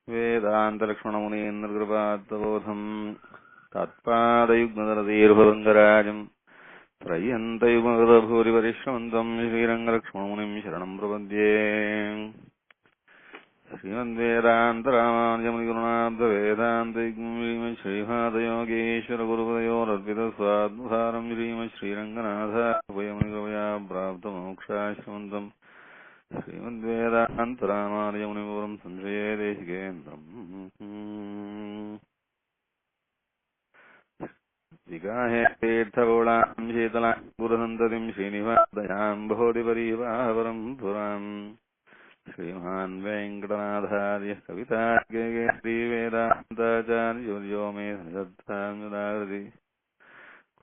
वेदान्तलक्ष्मणमुनीन्द्रकृपात्तबोधम् तत्पादयुग्मदरतीर्भवङ्गराजम् त्रय्यन्तयुग्मगतभूरिपरिश्रमन्तम् श्रीरङ्गलक्ष्मणमुनिम् शरणम् प्रपद्ये। श्रीमद्वेदान्तरामानुजमुनिगुरुणाब्धवेदान्तयुग्मम् श्रीपादयोगीश्वरगुरुपदयोरर्पितस्वात्मसारम् श्रीमच्छ्रीरङ्गनाथाभयमुनिकृपया प्राप्तमोक्षाश्रमन्तम् श्रीमद्वेदान्तरामानुजमुनिपुरम् संश्रये देशिकेन्द्रम्। विगाहे तीर्थगोळाम् शीतलाम् गुरुसन्ततिम् श्रीनिवासयाम् बोधिपरीवाहवरम् पुराम् श्रीमान् वेङ्कटनाथार्यः कवितार्किके वेदान्ताचार्यो मे सन्निधत्तान्मुदाकृति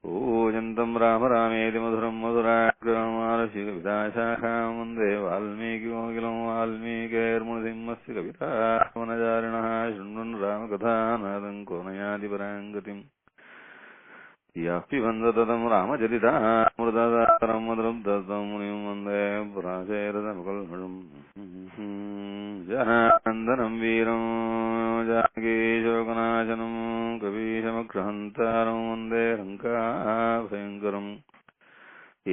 पूजन्तम् राम रामेति मधुरम् मधुराग्रमालशिकविताशाखाम् वन्दे वाल्मीकिकोकिलम् वाल्मीकेर्मुनिसिंहस्य कवितावनचारिणः शृण्वन् रामकथानादम् कोनयादिपराङ्गतिम् यः पिबन्धतम् रामचरितामृतसारम् मधुरम् दत्तम् मुनिम् वन्दे पराशेरतमुकल्मषम् जनानन्दनम् वीरम् जानकीशोकनाशनम् कवीशमक्षहन्तारम् वन्दे लङ्काभयङ्करम्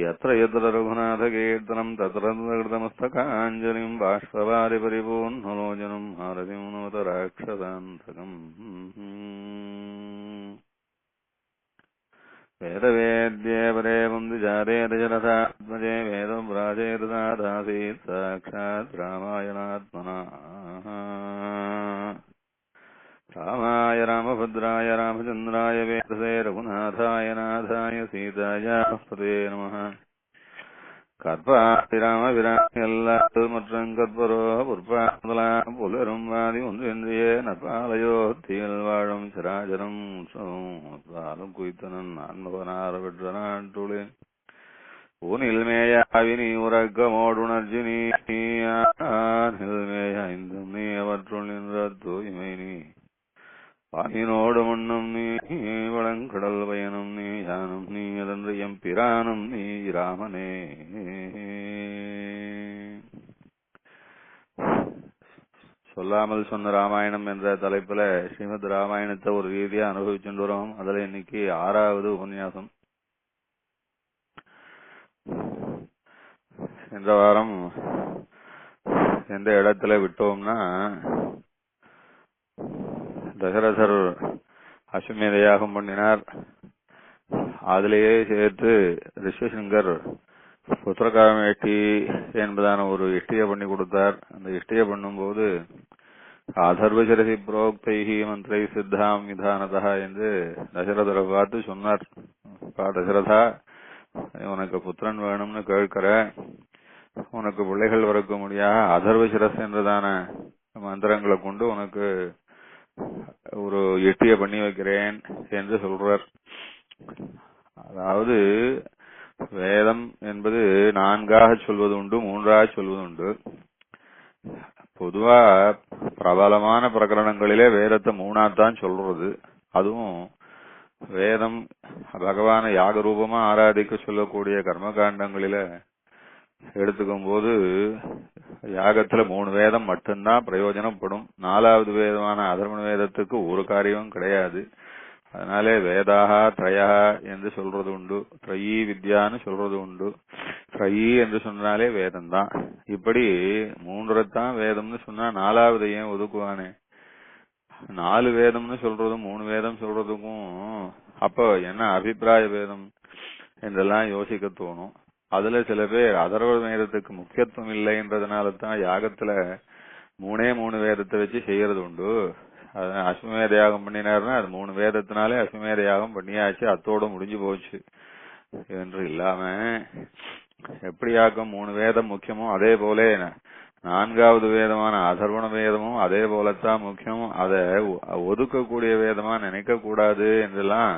यत्र यत्र रघुनाथकीर्तनम् तत्र कृतमस्तकाञ्जलिम् बाष्पवारि परिपूर्णलोचनम् भारतीम् नमत राक्षसान्तकम् वेदवेद्ये परे वन्दिजाते रजरथात्मजे वेदम् प्राचेरदासीत् साक्षात् रामायणात्मना रामाय रामभद्राय रामचन्द्राय वेदसे रघुनाथाय नाथाय सीतायाः पते नमः। கற்பாதிராமபிராமியல்லாது மற்றும் கற்பரோ புற்பாதலாம் புலரும் வாதி ஒன்றின்றியே நற்பாலையோத்தியில் வாழும் சிராஜரம் பாலும் குய்த்தனன் நான்மகனார் பெற்ற நாட்டுளே ஊனில் மேயாவினி உறக்கமோடுணர்ஜினி மேயாய்ந்தும் நீ அவற்றுள் நின்ற தூய்மை நீ பானினோடு மண்ணும் நீ வளங்கடல் பயனும் நீ யானும் நீ அதன்று எம் பிரானும் நீ ராமனே. சொல்லாமல் சொன்ன ராமாயணம் என்ற தலைப்புல ஸ்ரீமத் ராமாயணத்தை ஒரு ரீதியா அனுபவிச்சுட்டு வரோம். அதுல இன்னைக்கு 6வது உபன்யாசம். சென்ற வாரம் எந்த இடத்துல விட்டோம்னா, தசரதர் அஸ்வமேத யாகம் பண்ணினார். அதிலேயே சேர்த்து ரிஷிசங்கர் புத்திரகாம எட்டி என்பதான ஒரு இஷ்டியை பண்ணி கொடுத்தார். அந்த இஷ்டியை பண்ணும்போது அதர்வசரசி புரோக்தைஹி மந்திரை சித்தாம் விதானதா என்று தசரதரை பார்த்து சொன்னார். தசரதா, உனக்கு புத்திரன் வேணும்னு கேட்கிற, உனக்கு பிள்ளைகள் பிறக்க முடியாத அதர்வசிரஸ் என்றதான மந்திரங்களை கொண்டு உனக்கு ஒரு எட்டிய பண்ணி வைக்கிறேன் என்று சொல்றார். அதாவது வேதம் என்பது 4ஆக சொல்வது உண்டு, 3ஆக சொல்வது உண்டு. பொதுவா பிரபலமான பிரகரணங்களிலே வேதத்தை 3ஆத்தான் சொல்றது. அதுவும் வேதம் பகவான யாக ரூபமா ஆராதிக்க சொல்லக்கூடிய கர்மகாண்டங்களில எடுத்துக்கும் போது யாகத்துல 3 வேதம் மட்டும்தான் பிரயோஜனப்படும். 4வது வேதமான அதர்வண வேதத்துக்கு ஒரு காரியமும் கிடையாது. அதனாலே வேதாகா த்ரயா என்று சொல்றது உண்டு, த்ரயி வித்யான்னு சொல்றது உண்டு. த்ரயி என்று சொன்னாலே வேதம் தான். இப்படி 3 வேதம்னு சொன்னா 4வது ஏன் ஒதுக்குவானே? 4 வேதம்னு சொல்றதும் 3 வேதம் சொல்றதுக்கும் அப்போ என்ன அபிப்பிராய வேதம் என்றெல்லாம் யோசிக்க தோணும். அதுல சில பேர் அதர்வ வேதத்துக்கு முக்கியத்துவம் இல்லை என்றதுனால தான் யாகத்துல 3 வேதத்தை வச்சு செய்யறது உண்டு. அஸ்வமேத யாகம் பண்ணினாருன்னா அது 3 வேதத்தினாலே அஸ்வமேத யாகம் பண்ணியாச்சு, அத்தோட முடிஞ்சு போச்சு என்று இல்லாம எப்படியாக்கும் 3 வேதம் முக்கியமோ அதே போல 4வது வேதமான அதர்வண வேதமும் அதே போலத்தான் முக்கியம். அதை ஒதுக்கக்கூடிய வேதமா நினைக்க கூடாது என்றெல்லாம்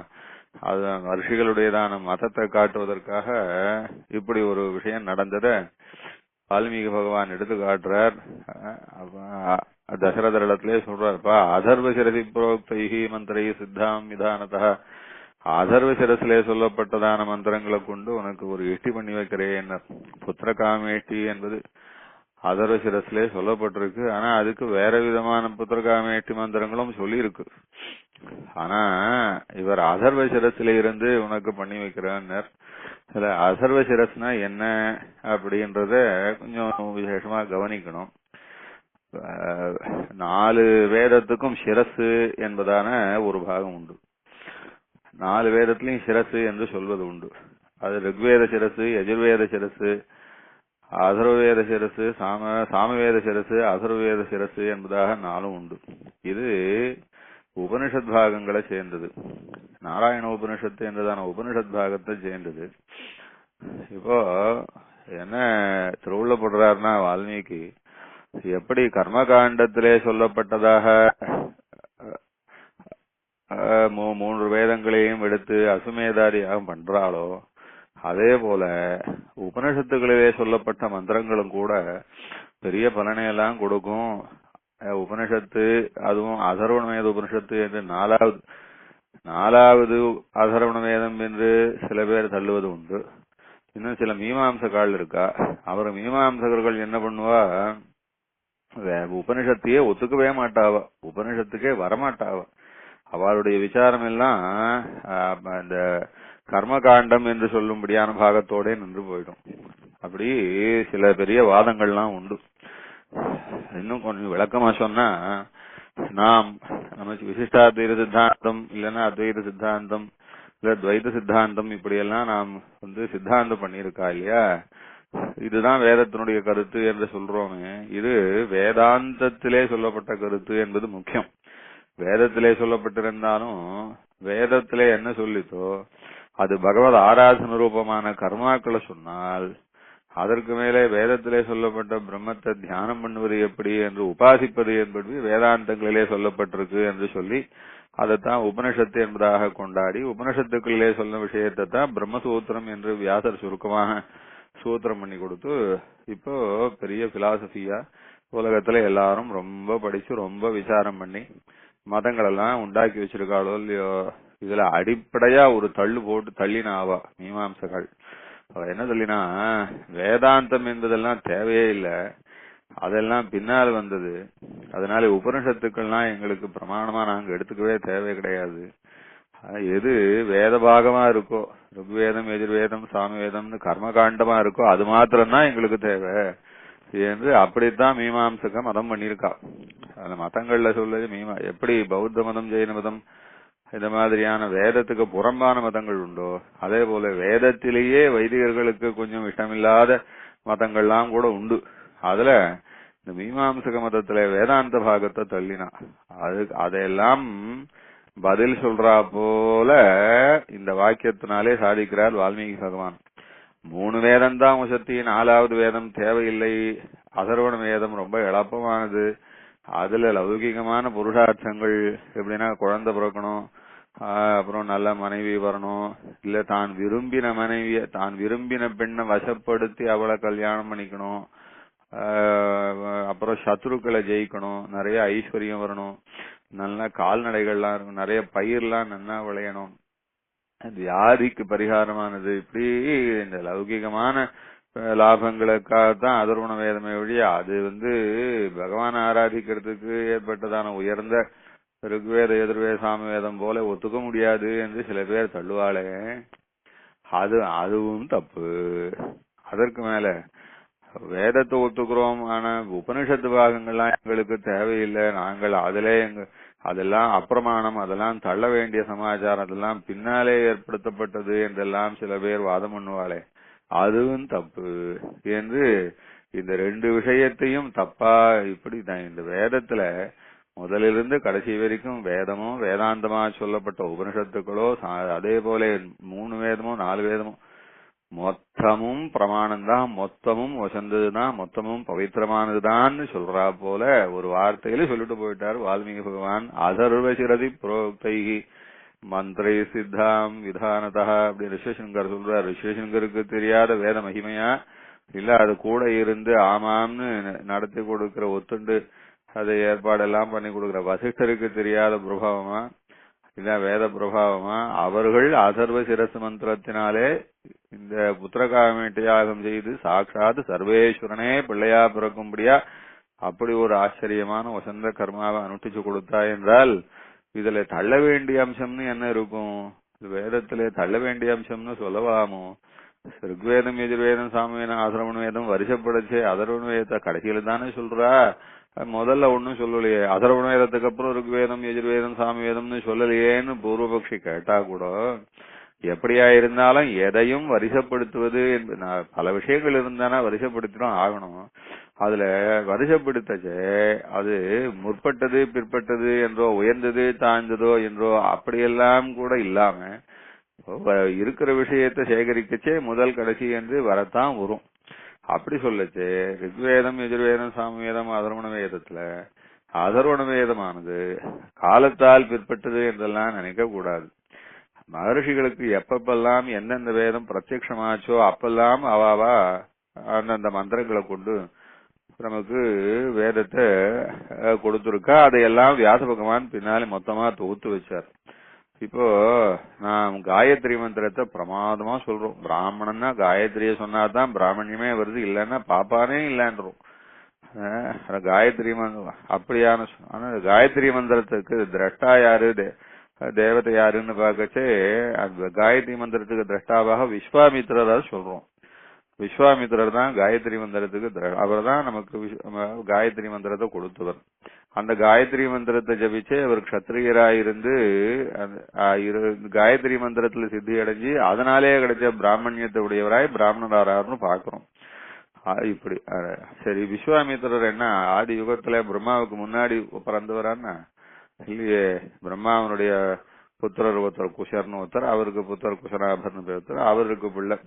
அது ரிஷிகளுடையதான மதத்தை காட்டுவதற்காக இப்படி ஒரு விஷயம் நடந்தத வால்மீகி பகவான் எடுத்து காட்டுறார். தசரதர் இடத்திலே சொல்றாருப்பா, அதர்வ சிரசி புரோக்தைஹி மந்திரை சித்தாம் விதானதா, அதர்வ சிரசிலே சொல்லப்பட்டதான மந்திரங்களை கொண்டு உனக்கு ஒரு எட்டி பண்ணி வைக்கிறேன். புத்திர காமேஷ்டி என்பது அதர்வ சிரஸ்லே சொல்லப்பட்டிருக்கு. ஆனா அதுக்கு வேற விதமான புத்திரகாமேட்டி மந்திரங்களும் சொல்லி இருக்கு. ஆனா இவர் அதர்வ சிரஸ்ல இருந்து உனக்கு பண்ணி வைக்கிறார். சில அதர்வ சிரஸ்னா என்ன அப்படின்றத கொஞ்சம் விசேஷமா கவனிக்கணும். 4 வேதத்துக்கும் சிரசு என்பதான ஒரு பாகம் உண்டு. 4 வேதத்திலையும் சிரசு என்று சொல்வது உண்டு. அது ரிக்வேத சிரசு, யஜுர்வேத சிரசு, அதர்வவேத சிரசு, சாமவேத சிரசு, அதர்வவேத சிரசு என்பதாக 4 உண்டு. இது உபனிஷத் பாகங்களை சேர்ந்தது. நாராயண உபனிஷத்து என்றதான உபனிஷத் பாகத்தை சேர்ந்தது. இப்போ என்ன திருவுள்ளப்படுறாருன்னா வால்மீகி எப்படி கர்மகாண்டத்திலே சொல்லப்பட்டதாக 3 வேதங்களையும் எடுத்து அசுமேதாரியாக பண்றாளோ அதே போல உபனிஷத்துகளிலே சொல்லப்பட்ட மந்திரங்களும் கூட பெரிய பலனை எல்லாம் கொடுக்கும். உபனிஷத்து அதுவும் அதர்வணவேத உபனிஷத்து என்று 4வது அதர்வண வேதம் என்று சில பேர் தள்ளுவது உண்டு. இன்னும் சில மீமாம்சகால் இருக்கா. அவர் மீமாம்சகர்கள் என்ன பண்ணுவா, உபனிஷத்தையே ஒத்துக்கவே மாட்டாவ, உபனிஷத்துக்கே வரமாட்டாவ. அவளுடைய விசாரம் எல்லாம் இந்த கர்மகாண்டம் என்று சொல்லும்படியான பாகத்தோட நின்று போயிடும். அப்படி சில பெரிய வாதங்கள்லாம் உண்டு. இன்னும் கொஞ்சம் விளக்கமா சொன்னா, நமக்கு விசிஷ்டாத்வைத சித்தாந்தம் இல்லைன்னா அத்வைத சித்தாந்தம் இல்ல துவைத சித்தாந்தம் இப்படி எல்லாம் நாம் சித்தாந்தம் பண்ணியிருக்கா இல்லையா, இதுதான் வேதத்தினுடைய கருத்து என்று சொல்றோமே. இது வேதாந்தத்திலே சொல்லப்பட்ட கருத்து என்பது முக்கியம். வேதத்திலே சொல்லப்பட்டிருந்தாலும் வேதத்திலே என்ன சொல்லித்தோ அது பகவத் ஆராதன ரூபமான கர்மாக்களை சொன்னால், அதற்கு மேலே வேதத்திலே சொல்லப்பட்ட பிரம்மத்தை தியானம் பண்ணுவது எப்படி என்று உபாசிப்பது என்பது வேதாந்தங்களிலே சொல்லப்பட்டிருக்கு என்று சொல்லி அதைத்தான் உபனிஷத்து என்பதாக கொண்டாடி உபனிஷத்துக்களிலே சொன்ன விஷயத்தை தான் பிரம்மசூத்திரம் என்று வியாசர் சுருக்கமாக சூத்திரம் பண்ணி கொடுத்து இப்போ பெரிய பிலாசபியா உலகத்துல எல்லாரும் ரொம்ப படிச்சு ரொம்ப விசாரம் பண்ணி மதங்கள் எல்லாம் உண்டாக்கி வச்சிருக்காளோ இல்லையோ, இதுல அடிப்படையா ஒரு தள்ளு போட்டு தள்ளினாவா மீமாம்சகள். என்ன சொல்லினா, வேதாந்தம் என்பதெல்லாம் தேவையே இல்லை, அதெல்லாம் பின்னால் வந்தது. அதனால உபனிஷத்துக்கள்லாம் எங்களுக்கு பிரமாணமா நாங்க எடுத்துக்கவே தேவை கிடையாது. எது வேத பாகமா இருக்கோ, ருக்வேதம் எதிர்வேதம் சாமவேதம்னு கர்மகாண்டமா இருக்கோ அது மாத்திரம்தான் எங்களுக்கு தேவை என்று அப்படித்தான் மீமாம்சக மதம் பண்ணிருக்கா. அந்த மதங்கள்ல சொல்லுது எப்படி பௌத்த மதம் ஜெயின மதம் இந்த மாதிரியான வேதத்துக்கு புறம்பான மதங்கள் உண்டோ, அதே போல வேதத்திலேயே வைதிகர்களுக்கு கொஞ்சம் இஷ்டமில்லாத மதங்கள்லாம் கூட உண்டு. அதுல இந்த மீமாம்சக மதத்துல வேதாந்த பாகத்தை தள்ளினா அதையெல்லாம் பதில் சொல்றா போல இந்த வாக்கியத்தினாலே சாதிக்கிறார் வால்மீகி பகவான். 3 வேதம் தான் உசத்தி, 4வது வேதம் தேவையில்லை. அதர்வண வேதம் ரொம்ப எளப்பமானது. அதுல லௌகிகமான புருஷார்த்தங்கள் எப்படின்னா குழந்தை பிறக்கணும், அப்புறம் நல்ல மனைவி வரணும், இல்ல தான் விரும்பின மனைவிய தான் விரும்பின பெண்ணை வசப்படுத்தி அவளை கல்யாணம் பண்ணிக்கணும், அப்புறம் சத்ருக்களை ஜெயிக்கணும், நிறைய ஐஸ்வர்யம் வரணும், நல்ல கால்நடைகள்லாம் இருக்கும், நிறைய பயிர்லாம் நல்லா விளையணும், வியாதிக்கு பரிகாரமானது, இப்படி இந்த லௌகிகமான லாபங்களுக்காகத்தான் அதர்வண வேதமே வழியா அது பகவான் ஆராதிக்கிறதுக்கு ஏற்பட்டதான உயர்ந்த ருக்வேத எதிர்வேத சாமவேதம் போல ஒத்துக்க முடியாது என்று சில பேர் தள்ளுவாளே, அதுவும் தப்பு. அதற்கு மேல வேதத்தை ஒத்துக்கிறோம், ஆனா உபனிஷத்து பாகங்கள்லாம் எங்களுக்கு தேவையில்லை, நாங்கள் அதெல்லாம் அப்பிரமாணம், அதெல்லாம் தள்ள வேண்டிய சமாச்சாரம், அதெல்லாம் பின்னாலே ஏற்படுத்தப்பட்டது என்றெல்லாம் சில பேர் வாதம் பண்ணுவாளே, அதுவும் தப்பு என்று இந்த 2 விஷயத்தையும் தப்பா இப்படி இந்த வேதத்துல முதலிலிருந்து கடைசி வரைக்கும் வேதமும் வேதாந்தமா சொல்லப்பட்ட உபனிஷத்துக்களோ அதே போல 3 வேதமோ 4 வேதமோ மொத்தமும் பிரமாணம்தான், மொத்தமும் வசந்ததுதான், மொத்தமும் பவித்திரமானதுதான் சொல்றா போல ஒரு வார்த்தையில சொல்லிட்டு போயிட்டார் வால்மீகி பகவான். அதர்வசிரதி புரோக்தைகி மந்திரை சித்தாம் விதானதா அப்படி ரிஷிசங்கர் சொல்றார். ரிஷிசங்கருக்கு தெரியாத வேத மகிமையா இல்ல அது கூட இருந்து ஆமாம்னு நடத்தி கொடுக்கிற ஒத்துண்டு அதை ஏற்பாடெல்லாம் பண்ணி கொடுக்கிற வசிஷ்டருக்கு தெரியாத பிரபாவமா, இதான் வேத பிரபாவமா அவர்கள் அதர்வ சிரசு மந்திரத்தினாலே இந்த புத்திரகாமேட்டு யாகம் செய்து சாட்சாத் சர்வேஸ்வரனே பிள்ளையா பிறக்கும்படியா அப்படி ஒரு ஆச்சரியமான வசந்த கர்மாவை அனுஷ்டிச்சு கொடுத்தா என்றால் இதுல தள்ள வேண்டிய அம்சம்னு என்ன இருக்கும்? வேதத்திலே தள்ள வேண்டிய அம்சம்னு சொல்லலாமோ? ருக்வேதம் எதிர்வேதம் சாமவேதம் ஆசிரமண வேதம் வருஷப்படைச்சு அதர்வண வேதத்தை கடைசியில தானே சொல்றா. முதல்ல ஒன்னும் சொல்லலையே. அதர்வண வேதத்துக்கு அப்புறம் ருக்வேதம் எதிர்வேதம் சாமவேதம்னு சொல்லலையேன்னு பூர்வபக்ஷி கேட்டா கூட எப்படியா இருந்தாலும் எதையும் வரிசைப்படுத்துவது பல விஷயங்கள் இருந்தானா வரிசைப்படுத்திடும் ஆகணும். அதுல வரிசைப்படுத்தச்சே அது முற்பட்டது பிற்பட்டது என்றோ உயர்ந்தது தாழ்ந்ததோ என்றோ அப்படியெல்லாம் கூட இல்லாம இருக்கிற விஷயத்தை சேகரிக்கச்சே முதல் கடைசி என்று வரத்தான் வரும். அப்படி சொல்லச்சு ரிக்வேதம் எதிர்வேதம் சாமவேதம் அதர்வண வேதத்துல அதர்வண வேதமானது காலத்தால் பிற்பட்டது என்றெல்லாம் நினைக்க கூடாது. மகர்ஷிகளுக்கு எப்பப்பெல்லாம் எந்தெந்த வேதம் பிரத்யட்சமாச்சோ அப்பெல்லாம் அவாவா அந்தந்த மந்திரங்களை கொண்டு நமக்கு வேதத்தை கொடுத்திருக்கா. அதையெல்லாம் வியாச பகவான் பின்னாலே மொத்தமா தொகுத்து வச்சார். இப்போ நான் காயத்ரி மந்திரத்தை பிரமாதமா சொல்றோம். பிராமணன்னா காயத்ரிய சொன்னாதான் பிராமணியமே வருது, இல்லன்னா பாப்பானே இல்லன்றோம். காயத்ரி மந்திரம் அப்படியான காயத்ரி மந்திரத்துக்கு திரஷ்டா யாரு தேவதை யாருன்னு பார்க்கச்சே அந்த காயத்ரி மந்திரத்துக்கு திரஷ்டாவாக விஸ்வாமித்திரரா சொல்றோம். விஸ்வாமித்திரர் தான் காயத்ரி மந்திரத்துக்கு அவர் தான் நமக்கு காயத்ரி மந்திரத்தை கொடுத்தவர். அந்த காயத்ரி மந்திரத்தை ஜபிச்சு அவர் க்ஷத்ரியராயிருந்து காயத்ரி மந்திரத்துல சித்தி அடைஞ்சு அதனாலே கிடைச்ச பிராமணியத்தை உடையவராய் பிராமணரார்னு பாக்குறோம். இப்படி சரி, விஸ்வாமித்திரர் என்ன ஆதி யுகத்துல பிரம்மாவுக்கு முன்னாடி பிறந்தவரான்னா இல்லையே. பிரம்மாவனுடைய புத்திரர் ஒருத்தர் குஷர்னு ஒருத்தர், அவருக்கு புத்திரர் குஷராபர்னு ஒருத்தர், அவருக்கு பிள்ளை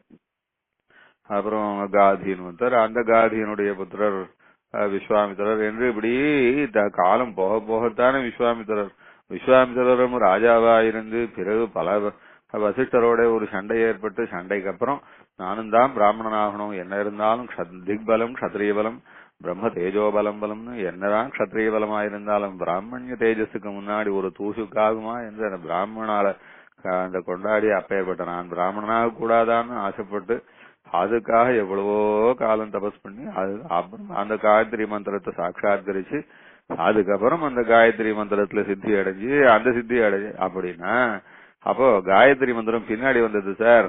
அப்புறம் காதின்னு ஒருத்தர், அந்த காதியினுடைய புத்திரர் விஸ்வாமித்திரர் என்று இப்படி காலம் போக போகத்தானே விஸ்வாமித்திரரும் ராஜாவா இருந்து பிறகு பல வசிஷ்டரோட ஒரு சண்டை ஏற்பட்டு சண்டைக்கு அப்புறம் நானும் தான் பிராமணன் ஆகணும், என்ன இருந்தாலும் திக்பலம் க்ஷத்ரிய பலம் பிரம்ம தேஜோபலம் பலம்னு என்னதான் க்ஷத்ரிய பலமா இருந்தாலும் பிராமணிய தேஜஸுக்கு முன்னாடி ஒரு தூசுக்காகுமா என்று அந்த பிராமணால அந்த கொண்டாடி அப்பேற்பட்ட நான் பிராமணனாக கூடாதான்னு ஆசைப்பட்டு அதுக்காக எவ்வளவோ காலம் தபஸ் பண்ணி அப்புறம் அந்த காயத்ரி மந்திரத்தை சாட்சாத்கரிச்சு அதுக்கப்புறம் அந்த காயத்ரி மந்திரத்துல சித்தி அடைஞ்சு அந்த சித்தி அடைஞ்சு அப்படின்னா அப்போ காயத்ரி மந்திரம் பின்னாடி வந்தது சார்.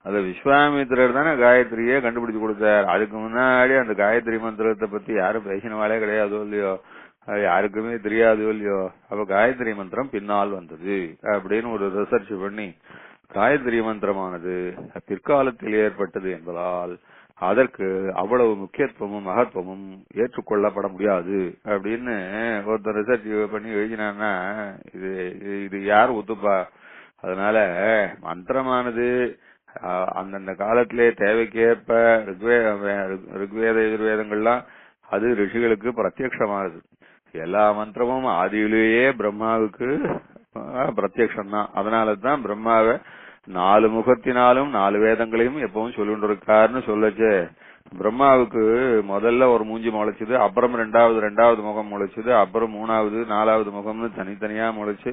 அது விஸ்வாமித்திரர் தானே காயத்ரியே கண்டுபிடிச்சு கொடுத்தார். அதுக்கு முன்னாடி அந்த காயத்ரி மந்திரத்தை பத்தி யாரும் பேசினவாளே கிடையாதோ இல்லையோ, யாருக்குமே தெரியாதோ இல்லையோ. அப்ப காயத்ரி மந்திரம் பின்னால் வந்தது அப்படின்னு ஒரு ரிசர்ச் பண்ணி காயத்ரி மந்திரமானது பிற்காலத்தில் ஏற்பட்டது என்பதால் அதற்கு அவ்வளவு முக்கியத்துவமும் மகத்துவமும் ஏற்றுக்கொள்ளப்பட முடியாது அப்படின்னு ஒருத்தர் ரிசர்ச் பண்ணி எழுதினான்னா இது யார் ஒத்துப்பா? அதனால மந்திரமானது அந்தந்த காலத்திலே தேவைக்கேற்ப ருக்வேத எதிர்வேதங்கள்லாம் அது ரிஷிகளுக்கு பிரத்யட்சமானது. எல்லா மந்திரமும் ஆதியிலேயே பிரம்மாவுக்கு பிரத்யட்சம் தான். அதனாலதான் பிரம்மாவை 4 முகத்தினாலும் 4 வேதங்களையும் எப்பவும் சொல்லிட்டு இருக்காருன்னு சொல்லச்சு. பிரம்மாவுக்கு முதல்ல ஒரு மூஞ்சி முளைச்சுது, அப்புறம் ரெண்டாவது முகம் முளைச்சுது, அப்புறம் 3வது 4வது முகம்னு தனித்தனியா முளைச்சு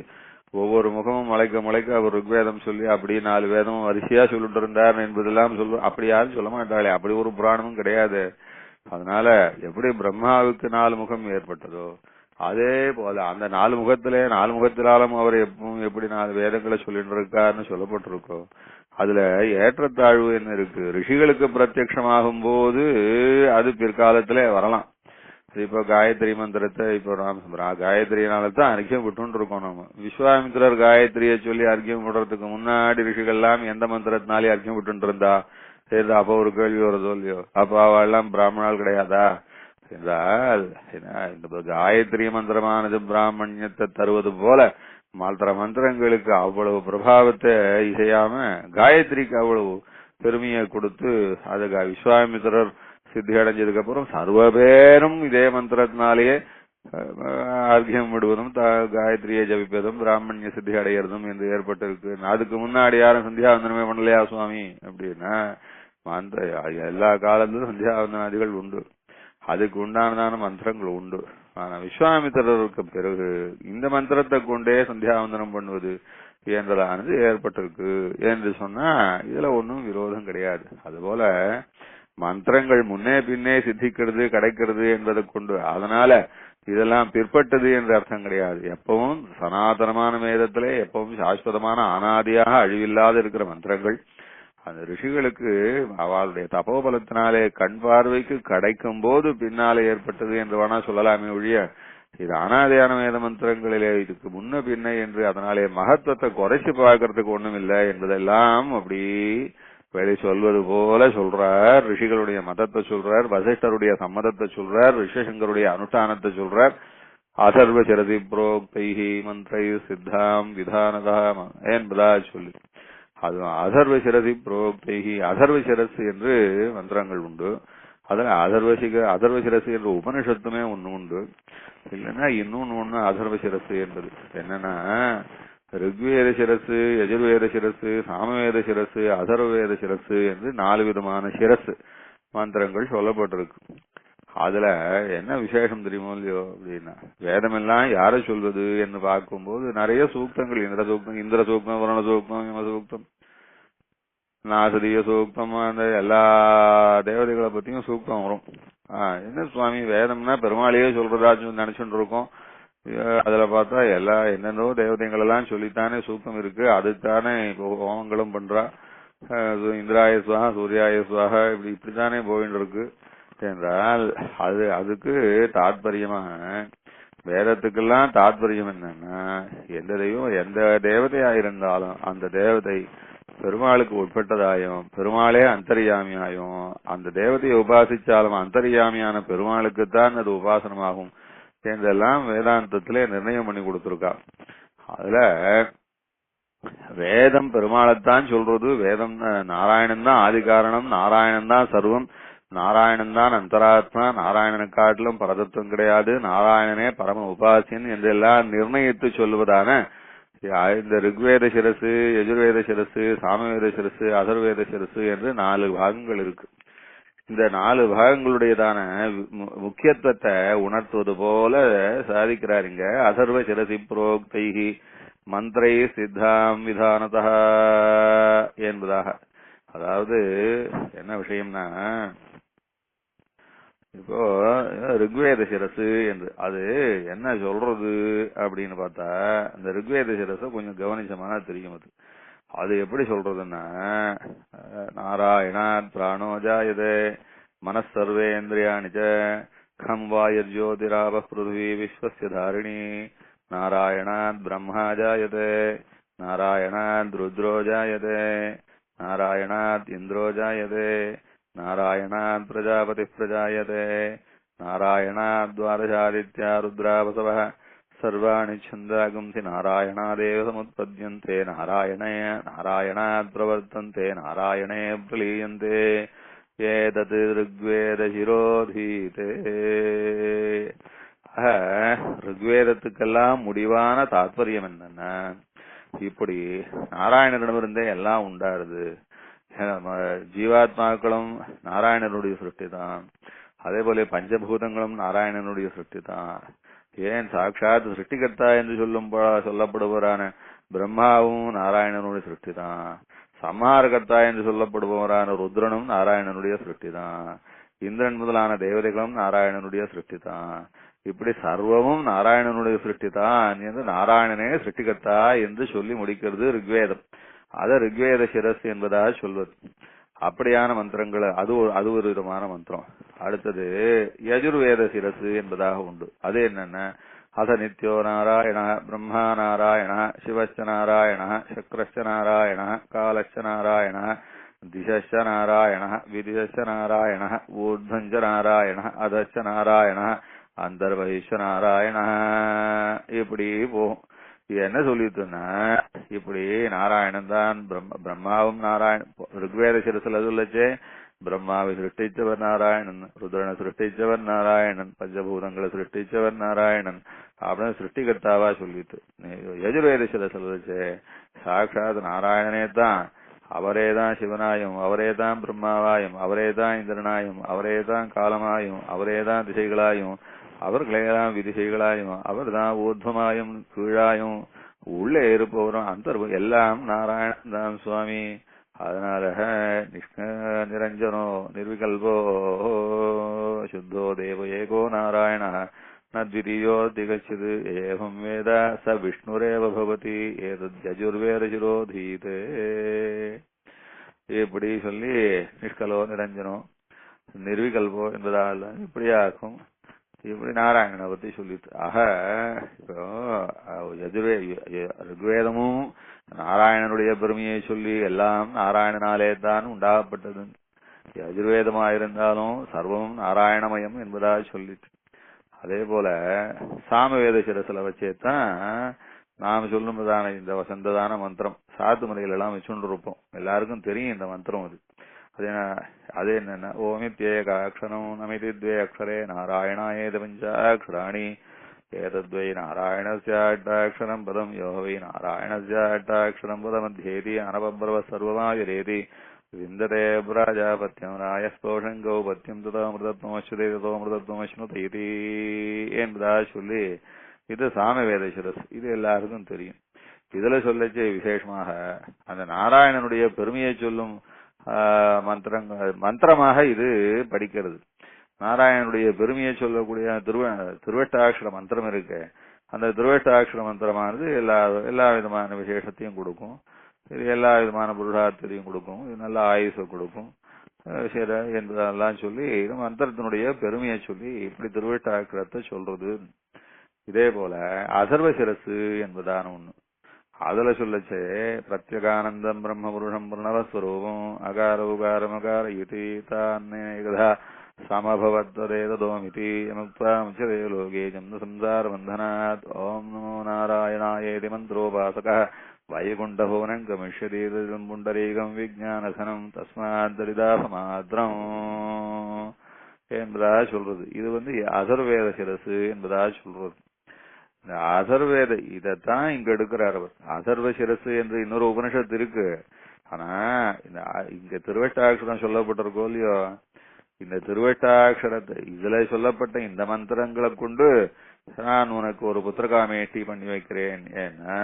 ஒவ்வொரு முகமும் முளைக்க அவர் ருக்வேதம் சொல்லி அப்படி 4 வேதமும் வரிசையா சொல்லிட்டு இருந்தார் என்பதெல்லாம் அப்படி யாரும் சொல்ல மாட்டாளே, அப்படி ஒரு புராணமும் கிடையாது. அதனால எப்படி பிரம்மாவுக்கு 4 முகம் ஏற்பட்டதோ அதே போல அந்த 4 முகத்திலாலும் அவர் எப்பவும் எப்படி 4 வேதங்களை சொல்லிட்டு இருக்காருன்னு சொல்லப்பட்டிருக்கோம். அதுல ஏற்றத்தாழ்வு என்ன இருக்கு? ரிஷிகளுக்கு பிரத்யட்சமாகும் போது அது பிற்காலத்திலே வரலாம். இப்ப காயத்ரி மந்திரத்தை இப்ப காயத்ரியினாலதான் அர்க்கியம் விட்டு இருக்கோம். நம்ம விஸ்வாமித்திரர் காயத்ரியை சொல்லி அர்க்கியம் விடுறதுக்கு முன்னாடி ரிஷிகள் எல்லாம் எந்த மந்திரத்தினாலே அர்க்கியம் விட்டு இருந்தா சரி, அப்ப ஒரு கேள்வி வருதோ இல்லையோ, அப்ப அவெல்லாம் பிராமணால் கிடையாதா என்றால் இந்த காயத்ரி மந்திரமானது பிராமணியத்தை தருவது போல மற்ற மந்திரங்களுக்கு அவ்வளவு பிரபாவத்தை இசையாம காயத்ரிக்கு அவ்வளவு பெருமையை கொடுத்து அது விஸ்வாமித்திரர் சித்தி அடைஞ்சதுக்கு அப்புறம் சர்வ பேரும் இதே மந்திரத்தினாலேயே அர்க்கியம் விடுவதும் காயத்ரியை ஜபிப்பதும் பிராமணிய சித்தி அடைகிறதும் என்று ஏற்பட்டிருக்கு. அதுக்கு முன்னாடி யாரும் சந்தியாவந்தனமே பண்ணலையா சுவாமி அப்படின்னா எல்லா காலத்திலும் சந்தியாவந்தனாதிகள் உண்டு. அதுக்கு உண்டானதான மந்திரங்கள் உண்டு. ஆனா விஸ்வாமித்திரருக்கு பிறகு இந்த மந்திரத்தை கொண்டே சந்தியாவந்தனம் பண்ணுவது என்றதானது ஏற்பட்டிருக்கு என்று சொன்னா இதுல ஒன்றும் விரோதம் கிடையாது. அதுபோல மந்திரங்கள் முன்னே பின்னே சித்திக்கிறது கிடைக்கிறது என்பதை கொண்டு அதனால இதெல்லாம் பிற்பட்டது என்ற அர்த்தம் கிடையாது. எப்பவும் சனாதனமான வேதத்திலே எப்பவும் சாஸ்வதமான அனாதியாக அழிவில்லாத இருக்கிற மந்திரங்கள் அந்த ரிஷிகளுக்கு அவளுடைய தபோபலத்தினாலே கண் பார்வைக்கு கிடைக்கும் போது பின்னாலே ஏற்பட்டது என்று வேணா சொல்லலாமே ஒழிய இது அனாதையான வேத மந்திரங்களிலே இதுக்கு முன்ன பின்ன என்று அதனாலே மகத்துவத்தை குறைச்சு பார்க்கறதுக்கு ஒண்ணும் இல்லை என்பதெல்லாம் அப்படி வெளி சொல்வது போல சொல்றார். ரிஷிகளுடைய மதத்தை சொல்றார், வசிஷ்டருடைய சம்மதத்தை சொல்றார், ரிஷசங்கருடைய அனுஷ்டானத்தை சொல்றார். அதர்வ சரதி புரோக்தைஹி மந்திரை சித்தாம் விதானதா என்பதா சொல்லி அது அதர்வ சிரசி புரோக்தைஹி அதர்வ சிரசு என்று மந்திரங்கள் உண்டு. அதுல அதர்வ சிரசு என்ற உபனிஷத்துமே ஒண்ணு உண்டு. இல்லைன்னா இன்னொன்னு அதர்வ சிரசு என்பது என்னன்னா ரிக்வேத சிரசு, யஜுர்வேத சிரசு, சாமவேத சிரசு, அதர்வேத சிரசு என்று 4 விதமான சிரசு மந்திரங்கள் சொல்லப்பட்டிருக்கு. அதுல என்ன விசேஷம் தெரியுமோ இல்லையோ அப்படின்னா வேதம் எல்லாம் யாரை சொல்வது என்று பார்க்கும்போது நிறைய சூக்தங்கள் இந்திர சூக்தம், வருண சூக்தம், யம சூக்தம், நாசதீய சூக்தம், அந்த எல்லா தேவதைகளை பத்தியும் சூக்தம் வரும். என்ன சுவாமி வேதம்னா பெருமாளையே சொல்றதா நினைச்சுட்டு இருக்கோம். அதுல பார்த்தா எல்லா என்னென்னோ தேவதைகள் எல்லாம் சொல்லித்தானே சூக்தம் இருக்கு. அதுதானே இப்போ ஹோமங்களும் பண்றா. இந்திராய சுவாகா, சூர்யாய சுவாகா இப்படித்தானே போயிட்டு இருக்கு என்றால் அதுக்கு தாத்பரியமாக வேதத்துக்கெல்லாம் தாத்பரியம் என்னன்னா எந்த தெய்வம் எந்த தேவதையா இருந்தாலும் அந்த தேவதை பெருமாளுக்கு உட்பட்டதாயும் பெருமாளே அந்தர்யாமியாயும் அந்த தேவதையை உபாசிச்சாலும் அந்தர்யாமியான பெருமாளுக்குத்தான் அது உபாசனமாகும் என்றெல்லாம் வேதாந்தத்திலே நிர்ணயம் பண்ணி கொடுத்திருக்கா. அதுல வேதம் பெருமாளைத்தான் சொல்றது. வேதம் நாராயணன் தான் ஆதி காரணம், நாராயணன் தான் சர்வம், நாராயணன் தான் அந்தராத்மா, நாராயணனை காட்டிலும் பரதத்துவம் கிடையாது, நாராயணனே பரம உபாசியன் என்றெல்லாம் நிர்ணயித்து சொல்லுவதான இந்த ரிக்வேத சிரசு, யஜுர்வேத சிரசு, சாமவேத சிரசு, அதர்வேத சிரசு என்று 4 பாகங்கள் இருக்கு. இந்த 4 பாகங்களுடையதான முக்கியத்துவத்தை உணர்த்துவது போல சாதிக்கிறார் இங்க. அதர்வ சிரசி புரோக்தைஹி மந்திரை சித்தாம் விதானதா என்பதாக. அதாவது என்ன விஷயம்னா இப்போ ரிக்வேத சிரசு என்று அது என்ன சொல்றது அப்படின்னு பார்த்தா இந்த ரிக்வேத சிரசை கொஞ்சம் கவனிச்சோம்னா தெரியும். அது எப்படி சொல்றதுன்னா நாராயணாத் பிராணோ ஜாயதே மனசர்வேந்திரியாணி ச கம் வாயுர்ஜோதிராப பிருத்வி விஸ்வஸ்ய தாரிணி நாராயணாத் பிரம்மா ஜாயதே நாராயணாத் ருத்ரோ ஜாயதே நாராயணாத் இந்திரோ ஜாயதே நாராயணாத் பிரஜாபதி பிரஜாயதே நாராயணாத் துவாதசாதித்யா ருத்ராவசவः सर्वाणि छन्दागुंसि नारायणादेव समुत्पद्यन्ते नारायणात् प्रवर्तन्ते नारायणे प्रलीयन्ते एतत् ऋग्वेदशिरोधीते. ரிக்வேதத்துக்கெல்லாம் முடிவான தாத்பரியம் என்னன்னா இப்படி நாராயணனிடமிருந்தே எல்லாம் உண்டாருது. ஜீவாத்மாக்களும் நாராயணனுடைய சிருஷ்டி தான், அதே போல பஞ்சபூதங்களும் நாராயணனுடைய சிருஷ்டி தான். ஏன் சாட்சாத் சிருஷ்டிகர்த்தா என்று சொல்லப்படுபவரான பிரம்மாவும் நாராயணனுடைய சிருஷ்டி தான், சம்ஹாரகர்த்தா என்று சொல்லப்படுபவரான ருத்ரனும் நாராயணனுடைய சிருஷ்டி தான், இந்திரன் முதலான தேவதைகளும் நாராயணனுடைய சிருஷ்டி தான். இப்படி சர்வமும் நாராயணனுடைய சிருஷ்டி தான் என்று நாராயணனே சிருஷ்டிகர்த்தா என்று சொல்லி முடிக்கிறது ரிக்வேதம். அத ரிக்வேத சிரஸ் என்பதாக சொல்வது. அப்படியான மந்திரங்கள் அது ஒரு விதமான மந்திரம். அடுத்தது யஜுர்வேத சிரசு என்பதாக உண்டு. அது என்னன்னா அத நித்யோ நாராயண பிரம்மா நாராயண சிவச்ச நாராயண சக்கரச்ச நாராயண காலச்ச நாராயண திசச்ச நாராயண விதிச்ச நாராயண ஊர்த்வஞ்ச நாராயண அதச்ச நாராயண அந்தர்வஹிஷ நாராயண. இப்படி போகும். என்ன சொல்லிட்டுன்னா இப்படி நாராயணன் தான் பிரம்மாவும் நாராயணன் ரிக்வேத சிரசுல சொல்லச்சே பிரம்மாவை சிருஷ்டிச்சவர் நாராயணன், ருத்ரனை சிருஷ்டிச்சவர் நாராயணன், பஞ்சபூதங்களை சிருஷ்டிச்சவர் நாராயணன் அப்படின்னு சிருஷ்டிகர்த்தாவா சொல்லிட்டு யஜுர்வேத சிரசுல சொல்லச்சே சாட்சாத் நாராயணனே தான் அவரேதான் சிவனாயும், அவரேதான் பிரம்மாவாயும், அவரேதான் இந்திரனாயும், அவரேதான் காலமாயும், அவரேதான் திசைகளாயும், அவர்களேதான் விதிசைகளாயும், அவர்தான் ஊர்துவமாயும் கீழாயும் உள்ளே இருப்பவரும் அந்த எல்லாம் நாராயணன் தான் சுவாமி. அதனால நிரஞ்சனோ நிர்விகல்போ சுத்தோ தேவ ஏகோ நாராயண நத்விதீயோ திகச்சது ஏவம் வேத ச விஷ்ணுரேவ பவதி ஏதத்யஜுர்வேதசிரோதீதே. இப்படி சொல்லி நிஷ்கலோ நிரஞ்சனோ நிர்விகல்போ என்பதால் இப்படியாக்கும். இப்படி நாராயணனை பத்தி சொல்லிட்டு இப்போ ருக்வேதமும் நாராயணனுடைய பெருமையை சொல்லி எல்லாம் நாராயணனாலே தான் உண்டாகப்பட்டது. யஜுர்வேதமாயிருந்தாலும் சர்வமும் நாராயணமயம் என்பதாக சொல்லிட்டு, அதே போல சாமவேத சிரசில வச்சேதான் நாம் சொல்லும்போதான இந்த வசந்ததான மந்திரம் சாத்து மலையில எல்லாம் வச்சுட்டு இருப்போம். எல்லாருக்கும் தெரியும் இந்த மந்திரம். அது என்னன்னா ஓமித்யேக அக்ஷரம் நமிதி த்வே அக்ஷரே நாராயணாயேத பஞ்சாக்ஷராணி ஏதத்வை நாராயணஸ்யாட்டாட்சரம் பதம் யோகவை நாராயணஸ்யாட்டாட்சரம் பதமத்யேதி அனபப்ரவ சர்வமாயரேதி விந்ததே பிராஜாபத்யம் ராயஸ்போஷம் கௌபத்யம் ததோமிருதத்வமஸ்னுதே ததோமிருதத்வமஸ்னுதேதி என்பதா சொல்லி இது சாமவேத சிரஸ். இது எல்லாருக்கும் தெரியும். இதுல சொல்லச்சே விசேஷமாக அந்த நாராயணனுடைய பெருமையை சொல்லும் மந்திரமாக இது படிக்கிறது. நாராயணனுடைய பெருமையை சொல்லக்கூடிய திருவட்டாட்சர மந்திரம் இருக்கு. அந்த திருவட்டாட்சர மந்திரமானது எல்லா விதமான விசேஷத்தையும் கொடுக்கும். இது எல்லா விதமான புருஷார்த்தத்தையும் கொடுக்கும். இது நல்ல ஆயுச கொடுக்கும் என்பதெல்லாம் சொல்லி இது மந்திரத்தினுடைய பெருமையை சொல்லி இப்படி திருவட்டாட்சரத்தை சொல்றது. இதே போல அதர்வ சிரசு என்பதான ஒண்ணு. அதுல சொல்லச்சே பிரத்யகானந்தம் பிரம்ம புருஷம் பிரணவஸ்வரூபம் அகார உகாரம் அகார யுதி தானேகதா சமபவத்வதேதோமிதி முக்தாமுச்சதே லோகே ஜன்ம சம்சார பந்தனாத். ஓம் நமோ நாராயணாயேதி மந்திரோபாசக வைகுண்டபுவனம் கமிஷ்யதி புண்டரீகம் விஜானசனம் தஸ்மாத் தரிதாசமாத்திரம் என்பதா சொல்றது. இது அதர்வேத சிரசு என்பதா சொல்றது. இந்த அதர்வேத இதத்தான் இங்க எடுக்கிறார் அவர். அதர்வ சிரசு என்று இன்னொரு உபனிஷத்து இருக்கு. ஆனா இங்க திருவட்டாட்சரம் சொல்லப்பட்டிருக்கோ இல்லையோ, இந்த திருவட்டாட்சரத்தை இதுல சொல்லப்பட்ட இந்த மந்திரங்களை கொண்டு நான் உனக்கு ஒரு புத்திரகாமேஷ்டி பண்ணி வைக்கிறேன். ஏன்னா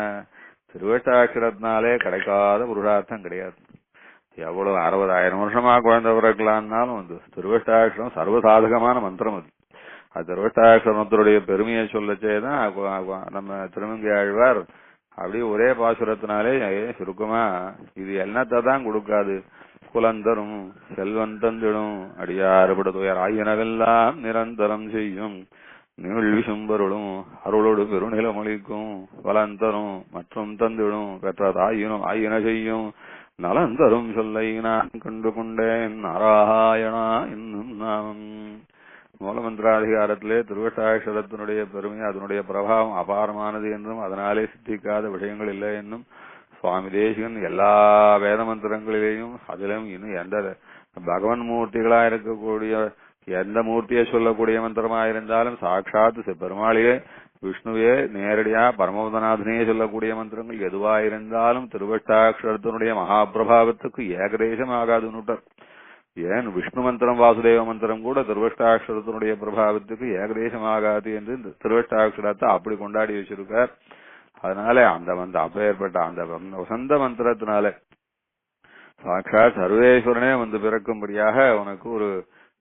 திருவட்டாட்சரத்தினாலே கிடைக்காத புருஷார்த்தம் கிடையாது. எவ்வளவு 60,000 வருஷமா குழந்தை பிறக்கலான்னாலும் வந்து திருவட்டாட்சரம் சர்வசாதகமான மந்திரம். அது திருவட்டாட்சரத்தினுடைய பெருமையை சொல்லச்சேதான் நம்ம திருமங்கை ஆழ்வார் அப்படியே ஒரே பாசுரத்தினாலே சுருக்கமா இது என்னத்தை தான் கொடுக்காது. குலந்தரும் செல்வன் தந்திடும் அடியாறுபடுதுயர் ஆயினவெல்லாம் நிரந்தரம் செய்யும் நீள் விசும்பொருளும் அருளோடு பெருநிலமொழிக்கும் வலந்தரும் மற்றும் தந்திடும் பெற்ற ஆயின செய்யும் நலந்தரும் சொல்லை நான் கண்டு கொண்டேன் நாராயணா என்னும் நாமம். மூலமந்திராதிகாரத்திலே திருவட்டாட்சரத்தினுடைய பெருமை அதனுடைய பிரபாவம் அபாரமானது என்றும் அதனாலே சித்திக்காத விஷயங்கள் இல்லை என்னும் சுவாமி தேசிகன் எல்லா வேத மந்திரங்களிலேயும் அதிலும் இன்னும் எந்த பகவன் மூர்த்திகளா இருக்கக்கூடிய எந்த மூர்த்தியை சொல்லக்கூடிய மந்திரமாயிருந்தாலும் சாட்சாத் பெருமாளையே விஷ்ணுவே நேரடியா பரமபதநாதனையே சொல்லக்கூடிய மந்திரங்கள் எதுவாயிருந்தாலும் திருவட்டாட்சரத்தினுடைய மகாபிரபாவத்துக்கு ஏகதேசம் ஆகாதுன்னுட்டார். ஏன் விஷ்ணு மந்திரம் வாசுதேவ மந்திரம் கூட திருவட்டாட்சரத்தினுடைய பிரபாவத்துக்கு ஏகதேசம் ஆகாது என்று திருவட்டாட்சரத்தை அப்படி கொண்டாடி வச்சிருக்கார். அதனால அந்த அப்பேற்பட்ட அந்த வசந்த மந்திரத்தினால சாட்சாத் சர்வேஸ்வரனே வந்து பிறக்கும்படியாக உனக்கு ஒரு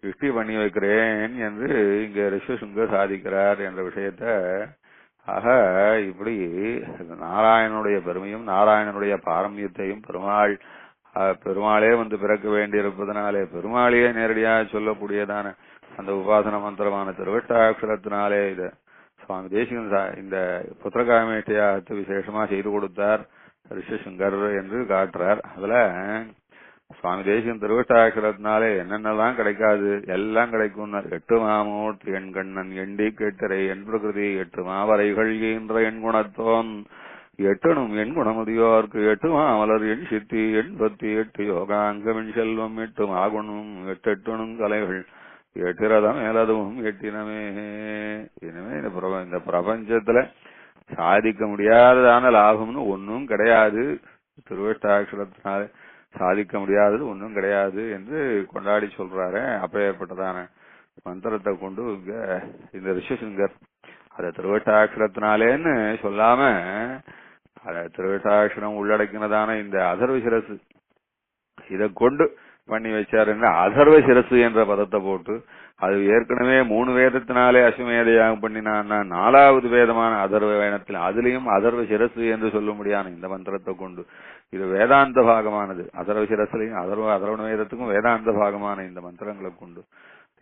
சிருஷ்டி பண்ணி வைக்கிறேன் என்று இங்க ரிஷிசுங்க சாதிக்கிறார் என்ற விஷயத்த இப்படி நாராயணனுடைய பெருமையும் நாராயணனுடைய பாரமியத்தையும் பெருமாளே வந்து பிறக்க வேண்டியிருப்பதனாலே பெருமாளையே நேரடியாக சொல்லக்கூடியதான அந்த உபாசன மந்திரமான திருவட்டாட்சரத்தினாலே இத சுவாமி தேசிகன் இந்த புத்திரகாமேஷ்டியாகத்தை விசேஷமா செய்து கொடுத்தார் ரிஷிசுங்கர் என்று காட்டுறார். அதுல சுவாமி தேசிகன் திருவட்டாட்சரத்தினாலே என்னென்னலாம் கிடைக்காது எல்லாம் கிடைக்கும். 8 மாமூர்த்தி என் கண்ணன் எண்டி கேட்டரை என் பிரகிருதி 8 மாவரைகள் என்ற என் குணத்தோன் 8னும் என் குணமுதியோர்க்கு 8 மாமலர் என் சித்தி 88 யோகாங்கம் என் செல்வம் 8 மாகுணம் 8 கலைகள் 8 ரதம் மேலதும் 8 இனிமே இந்த பிரபஞ்சத்துல சாதிக்க முடியாததான லாபம்னு ஒன்னும் கிடையாது திருவட்டாட்சரத்தினாலே. சாதிக்க முடியாதது ஒன்றும் கிடையாது என்று கொண்டாடி சொல்றாரு. அப்பேற்பட்டதான மந்திரத்தை கொண்டு இங்க இந்த ரிஷிசிங்கர் அத திருவட்டாட்சரத்தினாலேன்னு சொல்லாம அத திருவட்டாட்சரம் உள்ளடக்கினதான இந்த அதர்வ சிரசு இதை கொண்டு பண்ணி வச்சாருன்னா அதர்வ சிரசு என்ற பதத்தை போட்டு அது ஏற்கனவே 3 வேதத்தினாலே அஸ்வமேத யாகம் பண்ணினான்னா 4வது வேதமான அதர்வ வேதத்தில் அதுலயும் அதர்வ சிரசு என்று சொல்ல முடியான இந்த மந்திரத்தை கொண்டு இது வேதாந்த பாகமானது. அதர்வ சிரசுலையும் அதர்வண வேதத்துக்கும் வேதாந்த பாகமான இந்த மந்திரங்களை கொண்டு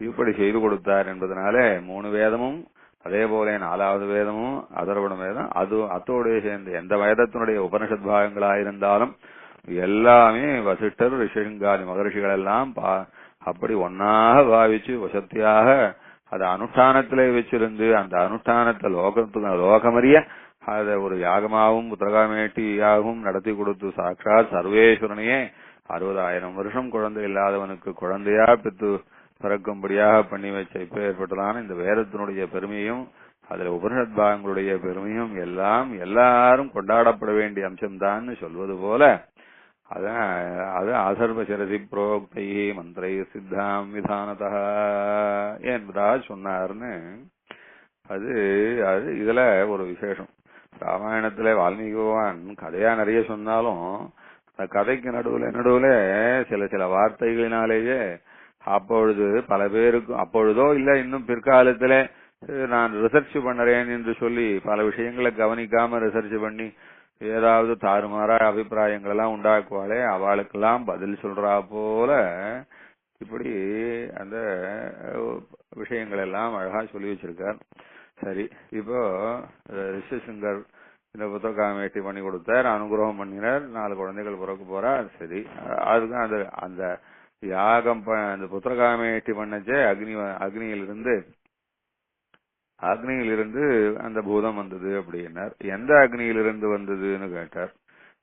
இப்படி செய்து கொடுத்தார் என்பதனாலே 3 வேதமும் அதே போல 4வது வேதமும் அதர்வண வேதம் அது அத்தோடு சேர்ந்து எந்த வேதத்தினுடைய உபனிஷத் பாகங்களாயிருந்தாலும் எல்லாமே வசிஷ்டர் ரிஷிங்காதி மகர்ஷிகள் எல்லாம் அப்படி ஒன்னாக பாவிச்சு வசத்தியாக அதை அனுஷ்டானத்திலே வச்சிருந்து அந்த அனுஷ்டானத்தை லோகமறிய அதை ஒரு யாகமாகவும் புத்திரகாமேட்டியாகவும் நடத்தி கொடுத்து சாட்சாத் சர்வேஸ்வரனையே 60,000 வருஷம் குழந்தை இல்லாதவனுக்கு குழந்தையா பித்து பிறக்கும்படியாக பண்ணி வச்ச இப்ப ஏற்பட்டதான இந்த வேதத்தினுடைய பெருமையும் அதுல உபனிஷத் பாகங்களுடைய பெருமையும் எல்லாம் எல்லாரும் கொண்டாடப்பட வேண்டிய அம்சம்தான் சொல்வது போல அது அதர்வ சிரசி புரோக்தை மந்திரை சித்தாம் விதானதா என்பதா சொன்னார்னு அது அது இதுல ஒரு விசேஷம். ராமாயணத்துல வால்மீகி பகவான் கதையா நிறைய சொன்னாலும் அந்த கதைக்கு நடுவுல சில வார்த்தைகளினாலேயே அப்பொழுது பல பேருக்கு அப்பொழுதோ இல்ல இன்னும் பிற்காலத்துல நான் ரிசர்ச் பண்றேன் என்று சொல்லி பல விஷயங்களை கவனிக்காம ரிசர்ச் பண்ணி ஏதாவது தாறுமாறா அபிப்பிராயங்கள் எல்லாம் உண்டாக்குவாளே அவளுக்கெல்லாம் பதில் சொல்றா போல இப்படி அந்த விஷயங்கள் எல்லாம் அழகா சொல்லி வச்சிருக்கார். சரி, இப்போ ரிஷிசிங்கர் இந்த புத்திரகாமேட்டி பண்ணி கொடுத்தார், அனுகிரகம் பண்ணினார், 4 குழந்தைகள் பிறக்க போறார். சரி, அதுக்கு அந்த யாகம் அந்த புத்திரகாமேட்டி பண்ணச்சே அக்னியிலிருந்து அந்த பூதம் வந்தது அப்படின்னார். எந்த அக்னியிலிருந்து வந்ததுன்னு கேட்டார்.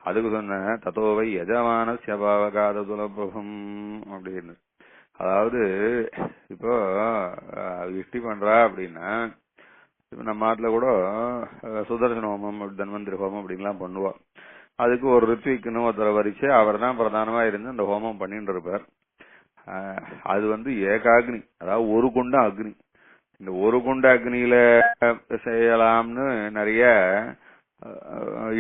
அதுக்கு சொன்ன தத்தோவை எஜமான சியபாவகாத துலபம் அப்படின்னு. அதாவது இப்போ இஷ்டி பண்றா அப்படின்னா இப்ப நம்ம நாட்டுல கூட சுதர்சன ஹோமம் தன்வந்திரி ஹோமம் அப்படின்லாம் பண்ணுவா. அதுக்கு ஒரு ரித்விக்குன்னு ஒருத்தரை வரிச்சு அவர் தான் பிரதானமா இருந்து அந்த ஹோமம் பண்ணிட்டு இருப்பார். அது ஏகாக்னி, அதாவது ஒரு குண்ட அக்னி. இந்த ஒரு குண்ட அக்னியில செய்யலாம்னு நிறைய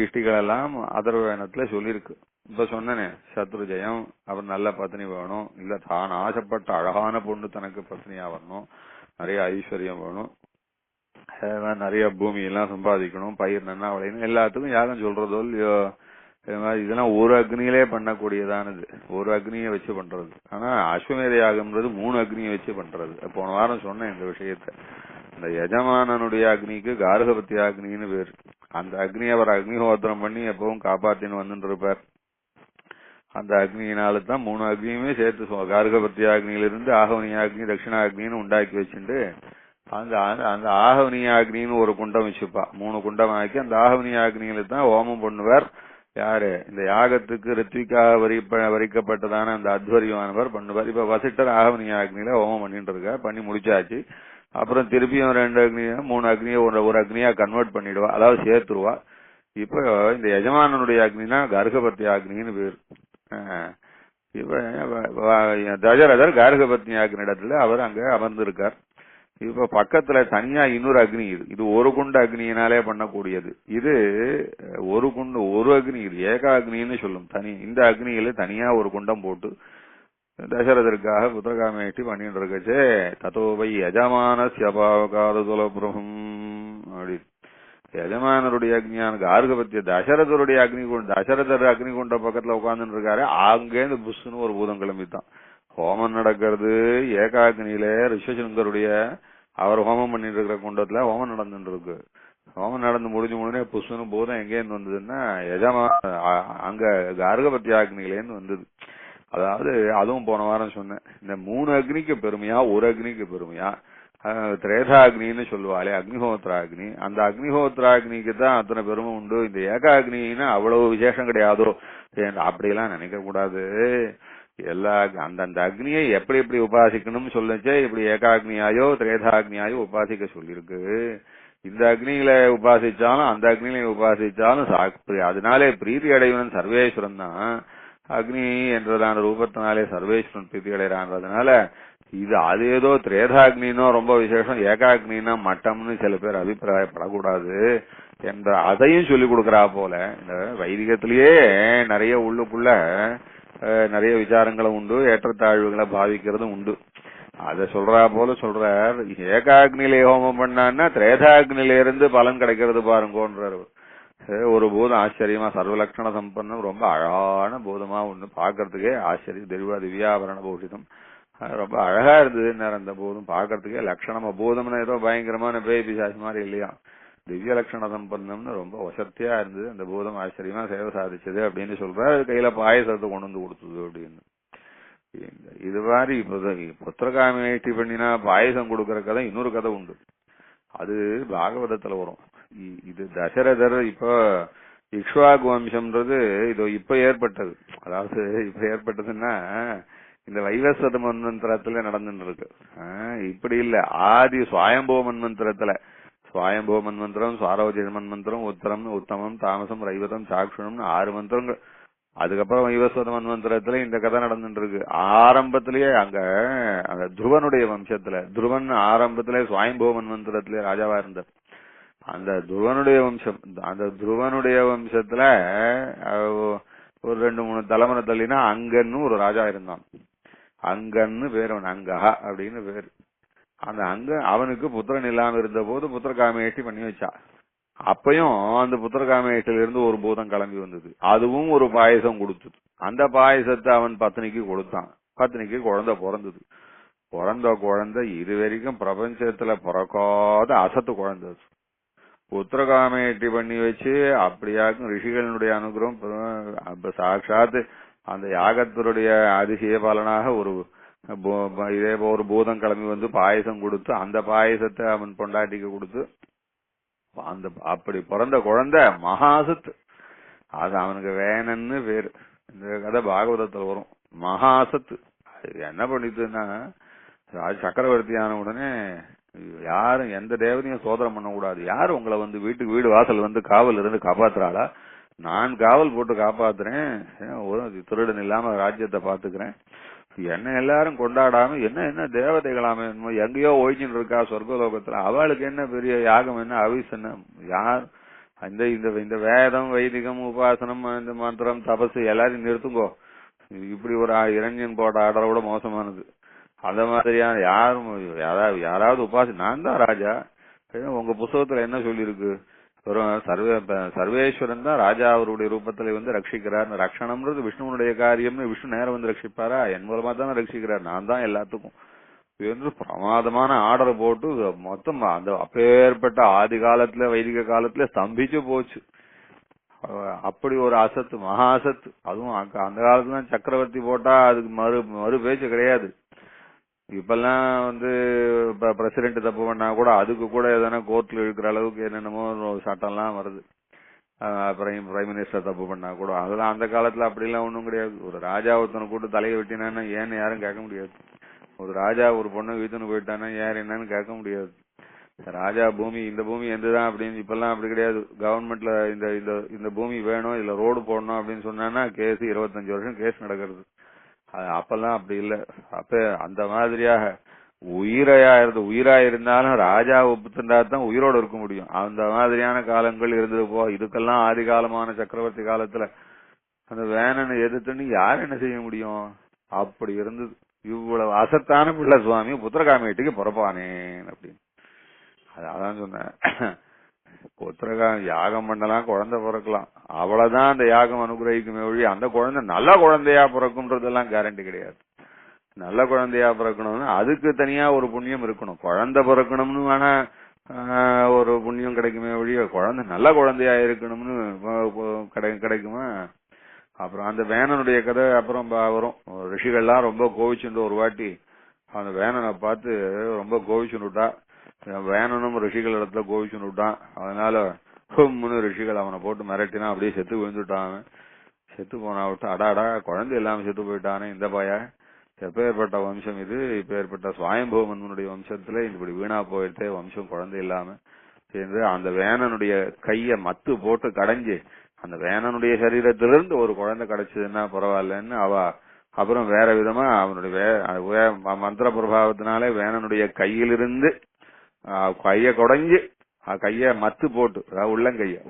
இஷ்டிகள் எல்லாம் அதர்வணத்துல சொல்லியிருக்கு. இப்ப சொன்னனே சத்ரு ஜெயம், அவர் நல்ல பத்னி வேணும், இல்ல தான் ஆசைப்பட்ட அழகான பொண்ணு தனக்கு பத்னியா வரணும், நிறைய ஐஸ்வர்யம் வேணும், நிறைய பூமி எல்லாம் சம்பாதிக்கணும், பயிர் நன்னா விளையணும், எல்லாத்துக்கும் யாரும் சொல்றதோ இல்லையோ இதெல்லாம் ஒரு அக்னியிலே பண்ணக்கூடியதானது, ஒரு அக்னியை வச்சு பண்றது. ஆனா அஸ்வமேத யாகம்ன்றது 3 அக்னியை வச்சு பண்றது. போன வாரம் சொன்னேன் இந்த விஷயத்த. இந்த எஜமானனுடைய அக்னிக்கு கார்கபத்தி அக்னின்னு பேர். அந்த அக்னியை அவர் அக்னிஹோத்திரம் பண்ணி எப்பவும் காப்பாத்தின்னு வந்துட்டு இருப்பார். அந்த அக்னியினால்தான் 3 அக்னியுமே சேர்த்து கார்கபத்தி அக்னியிலிருந்து ஆகவனியாக்னி தட்சிணாக்னின்னு உண்டாக்கி வச்சுட்டு அந்த ஆகவனியாக்னின்னு ஒரு குண்டம் வச்சுப்பா. 3 குண்டம் ஆக்கி அந்த ஆகவனியாக்னியில தான் ஹோமம் பண்ணுவார். யாரு? இந்த யாகத்துக்கு ரித்விக்காக வரிக்கப்பட்டதான அந்த அத்வரியமானவர் பண்ணுவார். இப்ப வசிஷ்டர் ஆகவனியாக்னியில ஹோமம் பண்ணிட்டு இருக்கார், பண்ணி முடிச்சாச்சு. அப்புறம் திருப்பியும் 2 அக்னியா 3 அக்னியை ஒரு அக்னியா கன்வெர்ட் பண்ணிடுவா, அதாவது சேர்த்துருவா. இப்ப இந்த எஜமானனுடைய அக்னினா கர்கபத்தி அக்னின்னு பேர். இப்ப தசரதர் கார்கபத்னி அக்னி இடத்துல அவர் அங்க அமர்ந்திருக்கார். இப்ப பக்கத்துல தனியா இன்னொரு அக்னி, இது ஒரு குண்ட அக்னியினாலே பண்ணக்கூடியது. இது ஒரு அக்னி, இது ஏகாக்னின்னு சொல்லும். இந்த அக்னியில தனியா ஒரு குண்டம் போட்டு தசரதற்காக புத்திரகாமேட்டி பண்ணிட்டு இருக்கச்சே தத்தோவை எஜமான சியபாவகாரதுலபுரம் அப்படி எஜமானருடைய அக்னியான கார்கபத்திய தசரதருடைய தசரதர் அக்னி குண்ட பக்கத்துல உட்கார்ந்துட்டு இருக்காரு. அங்கேருந்து புஷ்னு ஒரு பூதம் கிளம்பித்தான். ஹோமம் நடக்கிறது ஏகாக்னியில ரிஷசிங்கருடைய அவர் ஹோமம் பண்ணிட்டு இருக்கிற குண்டத்துல ஹோமம் நடந்துட்டு இருக்கு. ஹோமம் நடந்து முடிஞ்ச புஷ்னு பூதம் எங்கேருந்து வந்ததுன்னா அங்க கார்கபத்தி அக்னியிலேருந்து வந்தது. அதாவது அதுவும் போன வாரம் சொன்னேன். இந்த 3 அக்னிக்கு பெருமையா ஒரு அக்னிக்கு பெருமையா திரேதாக்னின்னு சொல்லுவாளே அக்னிஹோத்ராக்னி, அந்த அக்னிஹோத்ராக்னிக்கு தான் அத்தனை பெருமை உண்டு. இந்த ஏகாக்னின்னா அவ்வளவு விசேஷம் கிடையாதோ அப்படியெல்லாம் நினைக்க கூடாது. எல்லா அந்தந்த அக்னியை எப்படி எப்படி உபாசிக்கணும்னு சொல்லுச்சே, இப்படி ஏகாக்னியாயோ திரேதாக்னியாயோ உபாசிக்க சொல்லியிருக்கு. இந்த அக்னியில உபாசிச்சாலும் அந்த அக்னியில உபாசிச்சாலும் அதனாலே பிரீதி அடைவன் சர்வேஸ்வரன் தான். அக்னி என்றதான ரூபத்தினாலே சர்வேஸ்வரன் பிரீத்தி அடைகிறான்றதுனால இது அது ஏதோ திரேதாக்னினோ ரொம்ப விசேஷம், ஏகாக்னினா மட்டம்னு சில பேர் அபிப்பிராயப்படக்கூடாது என்ற அதையும் சொல்லிக் கொடுக்கறா போல. இந்த வைதிகத்திலேயே நிறைய உள்ளுக்குள்ள நிறைய விசாரங்களும் உண்டு, ஏற்றத்தாழ்வுகளை பாவிக்கிறதும் உண்டு. அத சொல்றா போல சொல்றார். ஏகாக்னிலே ஹோமம் பண்ணான்னா திரேதாக்னில இருந்து பலன் கிடைக்கிறது பாருங்கன்றார். ஒரு பூதம் ஆச்சரியமா சர்வலட்சண சம்பன்னம், ரொம்ப அழகான பூதமா ஒண்ணு, பாக்குறதுக்கே ஆச்சரியம். திவ்யாபரண பூஷிதம், ரொம்ப அழகா இருந்தது அந்த பூதம் பாக்குறதுக்கே. லட்சணமா பூதம்னா ஏதோ பயங்கரமான பேய் பிசாசு மாதிரி இல்லையா, திவ்ய லட்சண சம்பந்தம்னு ரொம்ப வசத்தியா இருந்தது அந்த பூதம். ஆச்சரியமா சேவை சாதிச்சது அப்படின்னு சொல்றாரு. கையில பாயசத்தை கொண்டு வந்து கொடுத்தது அப்படின்னு. இது மாதிரி புத்திரகாமேஷ்டி பண்ணினா பாயசம் கொடுக்கற கதை இன்னொரு கதை உண்டு. அது பாகவதத்துல வரும். இது தசரதர் இப்போ இக்ஷ்வாகு வம்சம்ன்றது இது இப்ப ஏற்பட்டது. அதாவது இப்ப ஏற்பட்டதுன்னா இந்த வைவஸ்வத மன்வந்திரத்துல நடந்துட்டு இருக்கு. இப்படி இல்ல, ஆதி சுவாயம்போ மன்வந்திரத்துல, சுவாயம்போ மன்வந்திரம், சுவாரோஜ மன்வந்திரம், உத்தமம், தாமசம், ரைவதம், சாக்ஷணம்னு 6 மந்திரங்கள். அதுக்கப்புறம் வைவஸ்வத மன்வந்திரத்துல இந்த கதை நடந்துட்டு இருக்கு. ஆரம்பத்திலேயே அங்க அந்த துருவனுடைய வம்சத்துல, துருவன் ஆரம்பத்திலே சுவாயம்போ மன்வந்திரத்திலே ராஜாவா இருந்தார். அந்த துருவனுடைய வம்சம், அந்த துருவனுடைய வம்சத்துல ஒரு 2-3 தலைமுறை தள்ளினா அங்கன்னு ஒரு ராஜா இருந்தான். அங்கன்னு பேர், அவன் அங்கஹா அப்படின்னு பேர். அந்த அங்க அவனுக்கு புத்திரன் இல்லாம இருந்த போது புத்திரகாமேஷ்டி பண்ணி வச்சா. அப்பயும் அந்த புத்திரகாமேஷ்டில இருந்து ஒரு பூதம் கிளம்பி வந்தது. அதுவும் ஒரு பாயசம் கொடுத்தது. அந்த பாயசத்தை அவன் பத்னிக்கு கொடுத்தான். பத்னிக்கு குழந்தை பிறந்தது. பிறந்த குழந்தை இது வரைக்கும் பிரபஞ்சத்துல பிறக்காத அசத்து குழந்தை. புத்திரகாமேஷ்டி பண்ணி வச்சு அப்படியாக்கும் ரிஷிகளுடைய அனுகிரகம் சாட்சாத் அந்த யாகத்தினுடைய அதிசய பலனாக இதே ஒரு பூதம் கிளம்பி வந்து பாயசம் கொடுத்து, அந்த பாயசத்தை அவன் பொண்டாட்டிக்கு கொடுத்து, அந்த அப்படி பிறந்த குழந்தை மகாசத். அது அவனுக்கு வேணன்னு பேரு. இந்த கதை பாகவதத்துல வரும். மகாசத்து என்ன பண்ணிட்டுன்னா, சக்கரவர்த்தி ஆன உடனே யாரும் எந்த தேவதையும் சோதனை பண்ணக்கூடாது. யாரும் உங்களை வந்து வீட்டுக்கு வீடு வாசல் வந்து காவல் இருந்து காப்பாத்துறாளா? நான் காவல் போட்டு காப்பாத்துறேன், திருடன் இல்லாம ராஜ்யத்தை பாத்துக்கிறேன். என்ன எல்லாரும் கொண்டாடாம என்ன தேவதைகளாமே எங்கேயோ ஒழிஞ்சின்னு இருக்கா சொர்க்கலோகத்துல, அவளுக்கு என்ன பெரிய யாகம், என்ன அவிஸ், என்ன யார் இந்த வேதம், வைதிகம், உபாசனம், இந்த மந்திரம், தபசு எல்லாரையும் நிறுத்துங்கோ. இப்படி ஒரு இரண்யன் போட்ட ஆர்டரை விட மோசமானது. அந்த மாதிரியான யாராவது உபாசி, நான் தான் ராஜா, உங்க புஸ்தகத்துல என்ன சொல்லிருக்கு? சர்வேஸ்வரன் தான் ராஜா அவருடைய ரூபத்துல வந்து ரட்சிக்கிறார். ரட்சணம்ன்றது விஷ்ணுவனுடைய காரியம்னு விஷ்ணு நேரம் வந்து ரட்சிப்பாரா? என் மூலமா தான் ரட்சிக்கிறார், நான் தான் எல்லாத்துக்கும். இது வந்து பிரமாதமான ஆர்டர் போட்டு மொத்தம் அந்த அப்பேற்பட்ட ஆதி காலத்துல வைதிக காலத்துல ஸ்தம்பிச்சு போச்சு. அப்படி ஒரு அசத்து, மகா அசத்து. அதுவும் அந்த காலத்துல சக்கரவர்த்தி போட்டா அதுக்கு மறு பேச்சு கிடையாது. இப்பெல்லாம் வந்து பிரசிடென்ட் தப்பு பண்ணா கூட அதுக்கு கூட எதனா கோர்ட்ல இருக்கிற அளவுக்கு என்னென்னமோ சட்டம் எல்லாம் வருது. பிரைம் மினிஸ்டர் தப்பு பண்ணா கூட அதெல்லாம் அந்த காலத்துல அப்படி எல்லாம் ஒண்ணும் கிடையாது. ஒரு ராஜா ஒருத்தனை கூட்டு தலையை வெட்டினான்னா ஏன்னு யாரும் கேட்க முடியாது. ஒரு ராஜா ஒரு பொண்ணை வீட்டுன்னு போயிட்டானா யார் என்னன்னு கேட்க முடியாது. ராஜா பூமி, இந்த பூமி எந்ததான் அப்படின்னு. இப்பெல்லாம் அப்படி கிடையாது. கவர்மெண்ட்ல இந்த பூமி வேணும், இல்ல ரோடு போடணும் அப்படின்னு சொன்னா கேஸ் 25 வருஷம் கேஸ் நடக்கிறது. அப்பெல்லாம் அப்படி இல்ல. அப்ப அந்த மாதிரியாக உயிரா இருந்தாலும் ராஜா ஒப்புத்தண்டா தான் உயிரோடு இருக்க முடியும். அந்த மாதிரியான காலங்கள் இருந்தது போ. இதுக்கெல்லாம் ஆதி காலமான சக்கரவர்த்தி காலத்துல அந்த வேணனை எதிர்த்துன்னு யார் என்ன செய்ய முடியும்? அப்படி இருந்தது. இவ்வளவு அசத்தான பிள்ளை சுவாமி புத்திரகாமேட்டுக்கு பிறப்பானேன் அப்படின்னு. அதான் சொன்னேன். யாகம் பண்ணலாம், குழந்தை பிறக்கலாம், அவ்வளவுதான் அந்த யாகம் அனுகிரகிக்குமே ஒழி அந்த குழந்தை நல்ல குழந்தையா பிறக்கும்ன்றதெல்லாம் கேரண்டி கிடையாது. நல்ல குழந்தையா பிறக்கணும்னு அதுக்கு தனியா ஒரு புண்ணியம் இருக்கணும். குழந்தை பிறக்கணும்னு வேணா ஒரு புண்ணியம் கிடைக்குமே ஒழிய குழந்தை நல்ல குழந்தையா இருக்கணும்னு கிடைக்குமா? அப்புறம் அந்த வேணனுடைய கதை அப்புறம் வரும். ரிஷிகள்லாம் ரொம்ப கோவிச்சுட்டு ஒரு வாட்டி அந்த வேணனை பார்த்து ரொம்ப கோவிச்சுட்டா. வேணனும் ரிஷிகள் இடத்துல கோவிச்சுன்னு விட்டான். அதனால ரிஷிகள் அவனை போட்டு மிரட்டினா அப்படியே செத்து விழுந்துட்டான். செத்து போனா விட்டு அடாடா குழந்தை இல்லாம செத்து போயிட்டானே இந்த பைய, எப்பேற்பட்ட வம்சம் இது, இப்ப ஏற்பட்ட சுவாயம்பவனுடைய வம்சத்துல இப்படி வீணா போயிட்டே வம்சம் குழந்தை இல்லாம சேர்ந்து அந்த வேணனுடைய கைய மத்து போட்டு கடைஞ்சு அந்த வேணனுடைய சரீரத்திலிருந்து ஒரு குழந்தை கிடைச்சதுன்னா பரவாயில்லன்னு அவ அப்புறம் வேற விதமா அவனுடைய மந்திர பிரபாவத்தினாலே வேணனுடைய கையிலிருந்து கைய குடைஞ்சு கைய மத்து போட்டு, அதாவது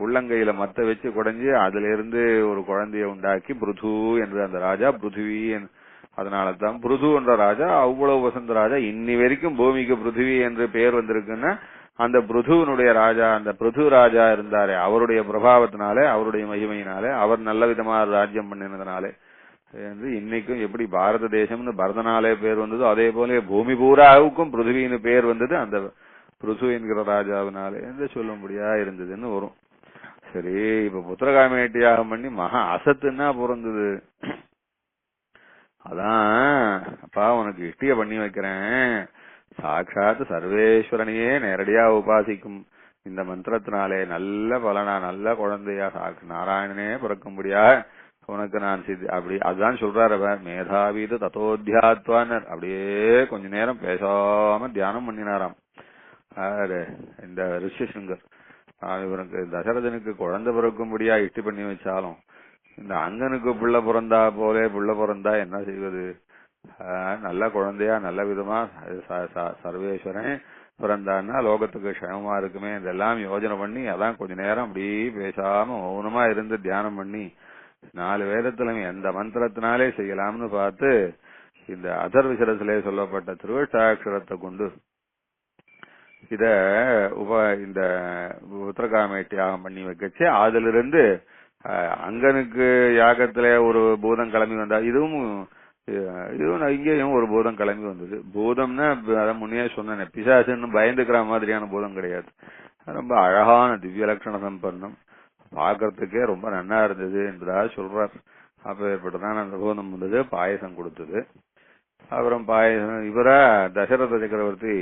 உள்ளங்கையில மத்த வச்சு குடைஞ்சு அதுல இருந்து ஒரு குழந்தைய உண்டாக்கி பிருது என்று அந்த ராஜா பிருத்திவி. அதனாலதான் பிருது என்ற ராஜா அவ்வளவு வசந்த ராஜா. இன்னி வரைக்கும் பூமிக்கு பிருத்திவி என்று பெயர் வந்திருக்குன்னா அந்த பிருதுவனுடைய ராஜா, அந்த பிருது ராஜா இருந்தாரே அவருடைய பிரபாவத்தினாலே, அவருடைய மகிமையினாலே, அவர் நல்ல விதமா ராஜ்யம் பண்ணினதுனாலே என்று இன்னைக்கும் எப்படி பாரத தேசம்னு பரதனாலே பேர் வந்ததோ அதே போல பூமி பூராவுக்கும் பிருத்திவின்னு பேர் வந்தது அந்த பிருது என்கிற ராஜாவினாலே என்று சொல்லும்படியா இருந்ததுன்னு வரும். சரி, இப்ப புத்திரகாமேட்டி யாகம் பண்ணி மகா அசத்துன்னா பிறந்தது. அதான் அப்பா உனக்கு இஷ்டிய பண்ணி வைக்கிறேன், சாட்சாத் சர்வேஸ்வரனையே நேரடியா உபாசிக்கும் இந்த மந்திரத்தினாலே நல்ல பலனா நல்ல குழந்தையா நாராயணனே பிறக்கும்படியா உனக்கு நான் அப்படி அதுதான் சொல்றாரு. மேதாவீது தத்தோத்தியாத்வானர் அப்படியே கொஞ்ச நேரம் பேசாம தியானம் பண்ணினாராம் இந்த ரிஷிசங்கர். இவனுக்கு தசரதனுக்கு குழந்தை பிறக்கும்படியா இஷ்டி பண்ணி வச்சாலும் இந்த அங்கனுக்கு பிள்ளை பிறந்தா போலே பிள்ளை பிறந்தா என்ன செய்வது? நல்ல குழந்தையா நல்ல விதமா சர்வேஸ்வரன் பிறந்தான்னா லோகத்துக்கு க்ஷேமமா இருக்குமே இதெல்லாம் யோஜனை பண்ணி அதான் கொஞ்ச நேரம் அப்படி பேசாம மௌனமா இருந்து தியானம் பண்ணி 4 வேதத்திலும் எந்த மந்திரத்தினாலே செய்யலாம்னு பார்த்து இந்த அதர்வசரத்திலே சொல்லப்பட்ட திருவட்டாட்சரத்தை கொண்டு இத இந்த உத்தரகாமேட்டி யாகம் பண்ணி வைக்கச்சு அதுல இருந்து அங்கனுக்கு யாகத்துல ஒரு பூதம் கிளம்பி வந்தா இதுவும் இங்கேயும் ஒரு பூதம் கிளம்பி வந்தது. பூதம்னா அதான் முன்னே சொன்னேன், பிசாசுன்னு பயந்துக்கிற மாதிரியான பூதம் கிடையாது. ரொம்ப அழகான திவ்ய லட்சண சம்பன்னம், பாக்குறதுக்கே ரொம்ப நன்னா இருந்தது என்பதாக சொல்றார். அப்ப ஏற்பட்டதான் அந்த பூதம் வந்தது, பாயசம் கொடுத்தது. அப்புறம் பாயசம் இவரா தசரத சக்கரவர்த்தி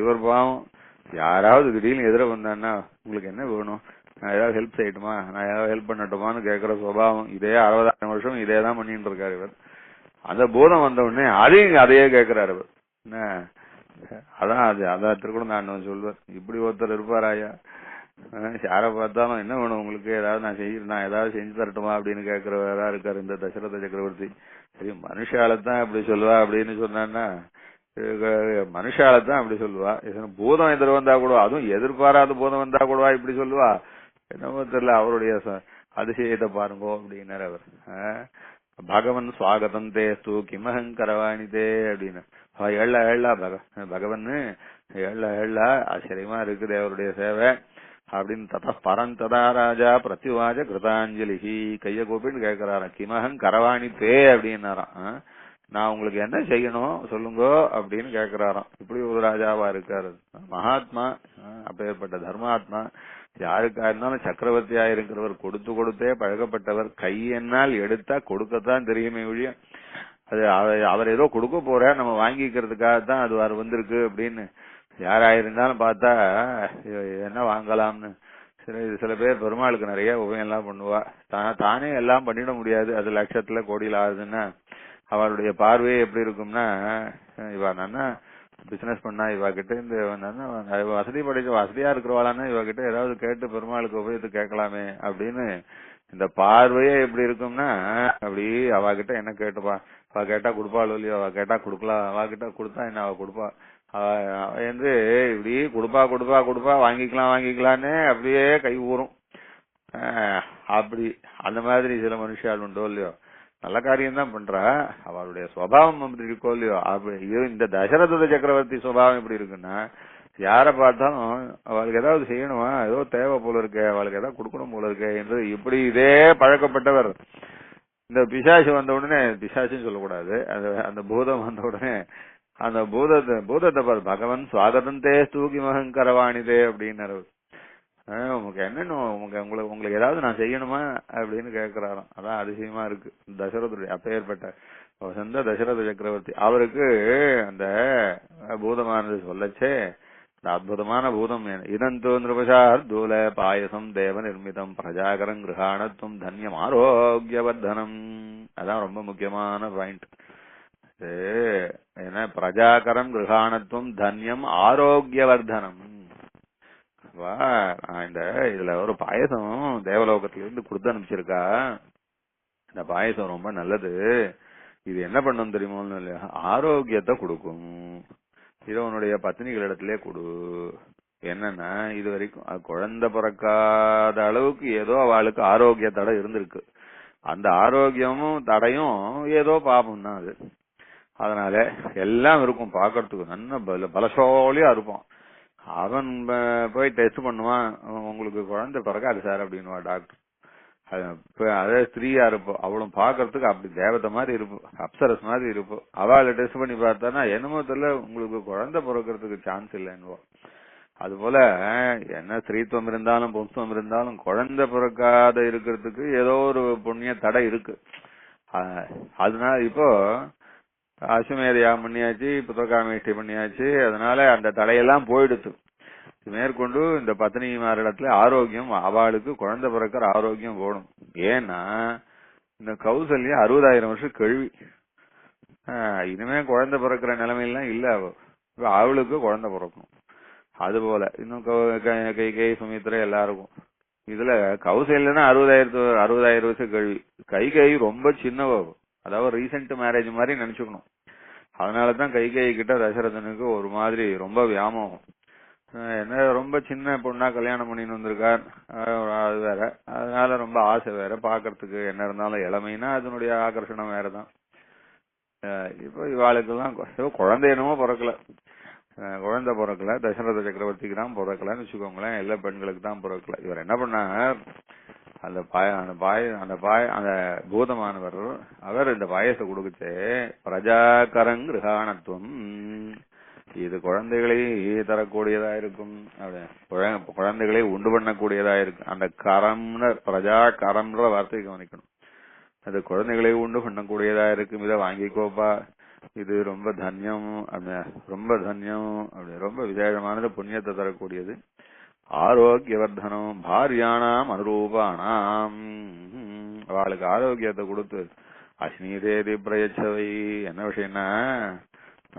இவர் பாவம் யாராவது திடீர்னு எதிர வந்தான்னா உங்களுக்கு என்ன வேணும், நான் ஏதாவது ஹெல்ப் செய்யட்டுமா, நான் ஏதாவது ஹெல்ப் பண்ணட்டுமான்னு கேட்கிற சுபாவம் இதே 60,000 வருஷம் இதே தான் பண்ணிட்டு இருக்காரு இவர். அந்த பூதம் வந்த உடனே அதையே கேட்கிறாரு இவர். என்ன அதான் திருக்குறள் சொல்வார், இப்படி ஒருத்தர் இருப்பாராயா, யாரை பார்த்தாலும் என்ன வேணும் உங்களுக்கு, ஏதாவது நான் ஏதாவது செஞ்சு தரட்டுமா அப்படின்னு கேட்கிறவரா இருக்காரு இந்த தசரத சக்கரவர்த்தி. சரி மனுஷாலத்தான் அப்படி சொல்லுவா அப்படின்னு சொன்னான்னா மனுஷாலத்தான் அப்படி சொல்லுவா, பூதம் எதிர் வந்தா கூட, அதுவும் எதிர்பாராத பூதம் வந்தா கூடவா இப்படி சொல்லுவா, என்னமோ தெரியல அவருடைய அதிசயத்தை பாருங்கோ அப்படின்னாரு அவர். பகவன் சுவாகதம் தேஸ்து கிமஹங்கரவாணிதே அப்படின்னு எள்ளா பகவன் எள்ளா ஆச்சரியமா இருக்குது அவருடைய சேவை அப்படின்னு. தத பரந்ததா ராஜா பிரத்யுவாஜ கிருதாஞ்சலி கைய கோப்பின்னு கேட்கிறாராம், கிமஹங் கரவாணி தே அப்படின்னாராம். நான் உங்களுக்கு என்ன செய்யணும் சொல்லுங்க அப்படின்னு கேட்கிறாராம். இப்படி ஒரு ராஜாவா இருக்காரு மகாத்மா, அப்பேற்பட்ட தர்மாத்மா. யாருக்கா இருந்தாலும் சக்கரவர்த்தியா இருக்கிறவர் கொடுத்தே பழகப்பட்டவர். கை என்னால் எடுத்தா கொடுக்கத்தான் தெரியுமே ஒழிய அது அவர் ஏதோ கொடுக்க போற நம்ம வாங்கிக்கிறதுக்காகத்தான் அது வந்திருக்கு அப்படின்னு யாராயிருந்தாலும் பார்த்தா என்ன வாங்கலாம்னு. சில பேர் பெருமாளுக்கு நிறைய உபயம் எல்லாம் பண்ணுவா, தானே எல்லாம் பண்ணிட முடியாது, அது லட்சத்துல கோடியில் ஆகுதுன்னா அவருடைய பார்வையே எப்படி இருக்கும்னா, இவா நானா பிசினஸ் பண்ணா இவா கிட்ட இந்த வசதியா இருக்கிறவாளான்னா இவ கிட்ட ஏதாவது கேட்டு பெருமாளுக்கு உபயோகத்து கேட்கலாமே அப்படின்னு இந்த பார்வையே எப்படி இருக்கும்னா, அப்படி அவகிட்ட என்ன கேட்டுப்பா, அவ கேட்டா கொடுப்பாளோ இல்லையோ, அவ கேட்டா கொடுக்கலாம், அவகிட்ட கொடுத்தா என்ன அவ கொடுப்பா என்று இப்படி கொடுப்பா வாங்கிக்கலான்னு அப்படியே கை ஊறும். அப்படி அந்த மாதிரி சில மனுஷால் உண்டோ இல்லையோ, நல்ல காரியம் தான் பண்றா, அவளுடைய சுவாவம் அப்படி இருக்கோ இல்லையோ. இந்த தசரத சக்கரவர்த்தி சுவாவம் எப்படி இருக்குன்னா, யார பார்த்தாலும் அவளுக்கு ஏதாவது செய்யணுமா, ஏதோ தேவை போல இருக்கு, அவளுக்கு ஏதாவது கொடுக்கணும் போல இருக்கு என்று இப்படி இதே பழக்கப்பட்டவர். இந்த பிசாசு வந்த உடனே, பிசாசுன்னு சொல்லக்கூடாது, அந்த பூதம் வந்த உடனே அந்த பூதத்தை பாரு, பகவன் சுவாகதம் தே தூக்கி மகங்கரவாணிதே அப்படின்னு. உங்களுக்கு என்னன்னு உங்களுக்கு ஏதாவது நான் செய்யணுமா அப்படின்னு கேட்கிறாராம். அதான் அதிசயமா இருக்கு தசரதுடைய அப்பேற்பட்ட வசந்த தசரத சக்கரவர்த்தி. அவருக்கு அந்த பூதமானது சொல்லச்சே, இந்த அற்புதமான பூதம் இதந்தோ நிருபசார் தூல பாயசம் தேவ நிர்மிதம் பிரஜாகரம் கிரகாணத்துவம் தன்யம் ஆரோக்கியவர்தனம். அதான் ரொம்ப முக்கியமான பாயிண்ட். ஏன்னா பிரஜாகரம் கிரகாணத்துவம் தன்யம் ஆரோக்கியவர்தனம். வா நான் இதுல ஒரு பாயசம் தேவலோகத்துல இருந்து கொடுத்து அனுப்பிச்சிருக்கா. இந்த பாயசம் ரொம்ப நல்லது. இது என்ன பண்ணும் தெரியுமோ, ஆரோக்கியத்தை கொடுக்கும். இதை உன்னுடைய பத்னிகளிடத்திலே கொடு. என்னன்னா இது வரைக்கும் குழந்தை பிறக்காத அளவுக்கு ஏதோ அவளுக்கு ஆரோக்கிய தடை இருந்திருக்கு. அந்த ஆரோக்கியமும் தடையும் ஏதோ பாபம் தான் அது. அதனால எல்லாம் இருக்கும், பாக்கிறதுக்கு நல்ல பலசாலியா இருப்பான். அவன் போய் டெஸ்ட் பண்ணுவான், உங்களுக்கு குழந்தை பிறக்காது சார் அப்படின்னுவா டாக்டர். அதே ஸ்திரீயா இருப்போம், அவளும் பாக்குறதுக்கு அப்படி தேவதை மாதிரி இருப்போம், அப்சரஸ் மாதிரி இருப்போம். அவளை டெஸ்ட் பண்ணி பார்த்தானா என்னமோ தெரியல உங்களுக்கு குழந்தை பிறக்கிறதுக்கு சான்ஸ் இல்லைன்னுவா. அது போல என்ன ஸ்திரீத்துவம் இருந்தாலும் பும்சம் இருந்தாலும் குழந்தை பிறக்காத இருக்கிறதுக்கு ஏதோ ஒரு புண்ணிய தடை இருக்கு. அதனால இப்போ அசுமேதையா பண்ணியாச்சு, புத்திரகாமேஷ்டி பண்ணியாச்சு, அதனால அந்த தடையெல்லாம் போயிடுச்சு. மேற்கொண்டு இந்த பத்னிமாரிடத்துல ஆரோக்கியம், அவளுக்கு குழந்தை பிறக்கிற ஆரோக்கியம் போடும். ஏன்னா இந்த கௌசல்யா 60,000 வருஷம் கழுவி, இனிமே குழந்தை பிறக்கிற நிலைமையெல்லாம் இல்ல. அவளுக்கு குழந்தை பிறக்கணும். அது போல இன்னும் கை சுமித்ரா எல்லாருக்கும். இதுல கௌசல்யன்னா 60,000 வருஷம் கழுவி. கை ரொம்ப சின்னவ, அதாவது ரீசெண்ட் மேரேஜ் மாதிரி நினைச்சுக்கணும். அதனாலதான் கை கிட்ட தசரதனுக்கு ஒரு மாதிரி ரொம்ப வியாமோகம். என்ன ரொம்ப சின்ன பொண்ணா கல்யாணம் பண்ணின்னு வந்திருக்கார், அது வேற. அதனால ரொம்ப ஆசை வேற, பாக்குறதுக்கு என்ன இருந்தாலும் இளமைனா அதனுடைய ஆகர்ஷணம் வேறதான். இப்ப இவாளுக்கெல்லாம் குழந்தை என்னமோ பிறக்கல, குழந்தை பிறக்கல. தசரத சக்கரவர்த்திக்கு தான் பிறக்கலன்னு வச்சுக்கோங்களேன், எல்லா பெண்களுக்கு தான் பிறக்கல. இவர் என்ன பண்ணார், அந்த பூதமானவர் அவர் இந்த பாயசத்தை கொடுக்குச்சே, பிரஜாகரங் கிரகாணத்துவம், இது குழந்தைகளை தரக்கூடியதா இருக்கும், குழந்தைகளை உண்டு பண்ணக்கூடியதா இருக்கும். அந்த கரம்னு பிரஜா கரம்ன்ற வார்த்தையை கவனிக்கணும். அது குழந்தைகளை உண்டு பண்ணக்கூடியதா இருக்கும். இதை வாங்கிக்கோப்பா, இது ரொம்ப தன்யம், ரொம்ப தன்யம், ரொம்ப விசேஷமானது, புண்ணியத்தை தரக்கூடியது. ஆரோக்கியவர்தனம் பாரியானாம் அனுரூபானாம், அவளுக்கு ஆரோக்கியத்தை கொடுத்து அஸ்னீதேதி பிரயச்சவை. என்ன விஷயம்னா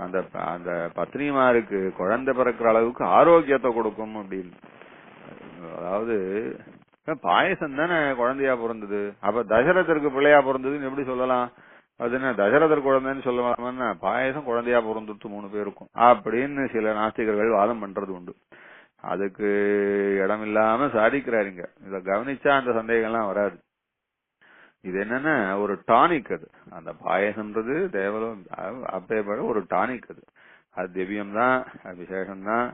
அந்த அந்த பத்னிமாருக்கு குழந்தை பிறக்கிற அளவுக்கு ஆரோக்கியத்தை கொடுக்கும் அப்படின்னு. அதாவது பாயசம் தானே குழந்தையா பிறந்தது, அப்ப தசரதற்கு பிள்ளையா பிறந்ததுன்னு எப்படி சொல்லலாம்? அது என்ன தசரதர் குழந்தைன்னு சொல்லலாமா? பாயசம் குழந்தையா பிறந்துட்டு 3 பேருக்கும் அப்படின்னு சில நாஸ்திகர்கள் வாதம் பண்றது உண்டு. அதுக்கு இடமில்லாம சாதிக்கிறாருங்க. இத கவனிச்சா அந்த சந்தேகம்லாம் வராது. இது என்னன்னா ஒரு டானிக். அது அந்த பாயசம்ன்றது தேவலம் அப்பேற்பட ஒரு டானிக். அது திவ்யம் தான், விசேஷம் தான்,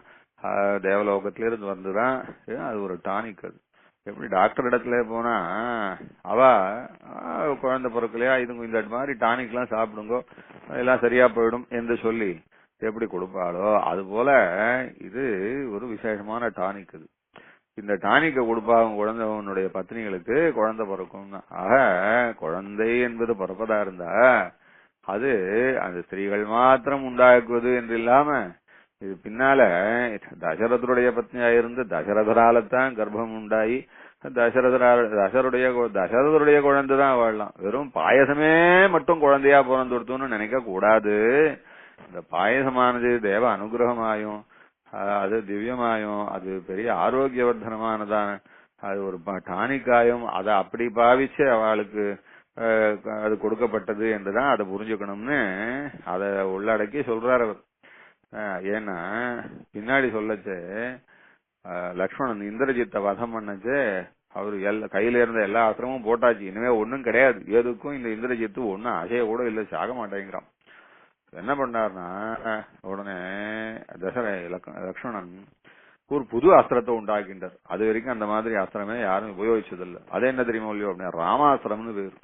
தேவலோகத்தில இருந்து வந்துதான். அது ஒரு டானிக். அது எப்படி டாக்டர் இடத்துல போனா அவ குழந்தை பிறக்கலையா, இதுங்க இந்த மாதிரி டானிக் எல்லாம் சாப்பிடுங்க எல்லாம் சரியா போயிடும் என்று சொல்லி எப்படி கொடுப்பாளோ அது போல இது ஒரு விசேஷமான டானிக். இது இந்த டானிக்கை கொடுப்பா குழந்தை உன்னுடைய பத்னிகளுக்கு குழந்தை பிறக்கும். ஆக குழந்தை என்பது பிறப்பதா இருந்தா அது அந்த ஸ்திரீகள் மாத்திரம் உண்டாக்குவது என்று இல்லாம, இது பின்னால தசரதருடைய பத்னியா இருந்து தசரதராலத்தான் கர்ப்பம் உண்டாகி தசரதருடைய குழந்தை தான் வாழலாம். வெறும் பாயசமே மட்டும் குழந்தையா பிறந்துடுத்துன்னு நினைக்க கூடாது. இந்த பாயசமானது தேவ அனுகிரகமாயும் அது திவ்யமாயும் அது பெரிய ஆரோக்கியவர்தனமானதான், அது ஒரு டானிக்காயும் அதை அப்படி பாவிச்சு அவளுக்கு அது கொடுக்கப்பட்டது என்றுதான் அதை புரிஞ்சுக்கணும்னு அதை உள்ளடக்கி சொல்றாரு அவர். ஏன்னா பின்னாடி சொல்லச்சு லக்ஷ்மணன் இந்திரஜித்தை வதம் பண்ணச்சு, அவரு கையில இருந்த எல்லா அஸ்திரமும் போட்டாச்சு, இனிமே ஒன்னும் கிடையாது, எதுக்கும் இந்த இந்திரஜித்து ஒன்னும் அசைய கூட இல்ல, சாக மாட்டேங்கிறான். என்ன பண்ணார்னா உடனே லக்ஷ்மணன் ஒரு புது அஸ்திரத்தை உண்டாக்கின்றார். அது வரைக்கும் அந்த மாதிரி அஸ்திரமே யாரும் உபயோகிச்சதில்லை. அது என்ன தெரியுமா இல்லையோ அப்படின்னா ராமாஸ்திரம்னு பேரு.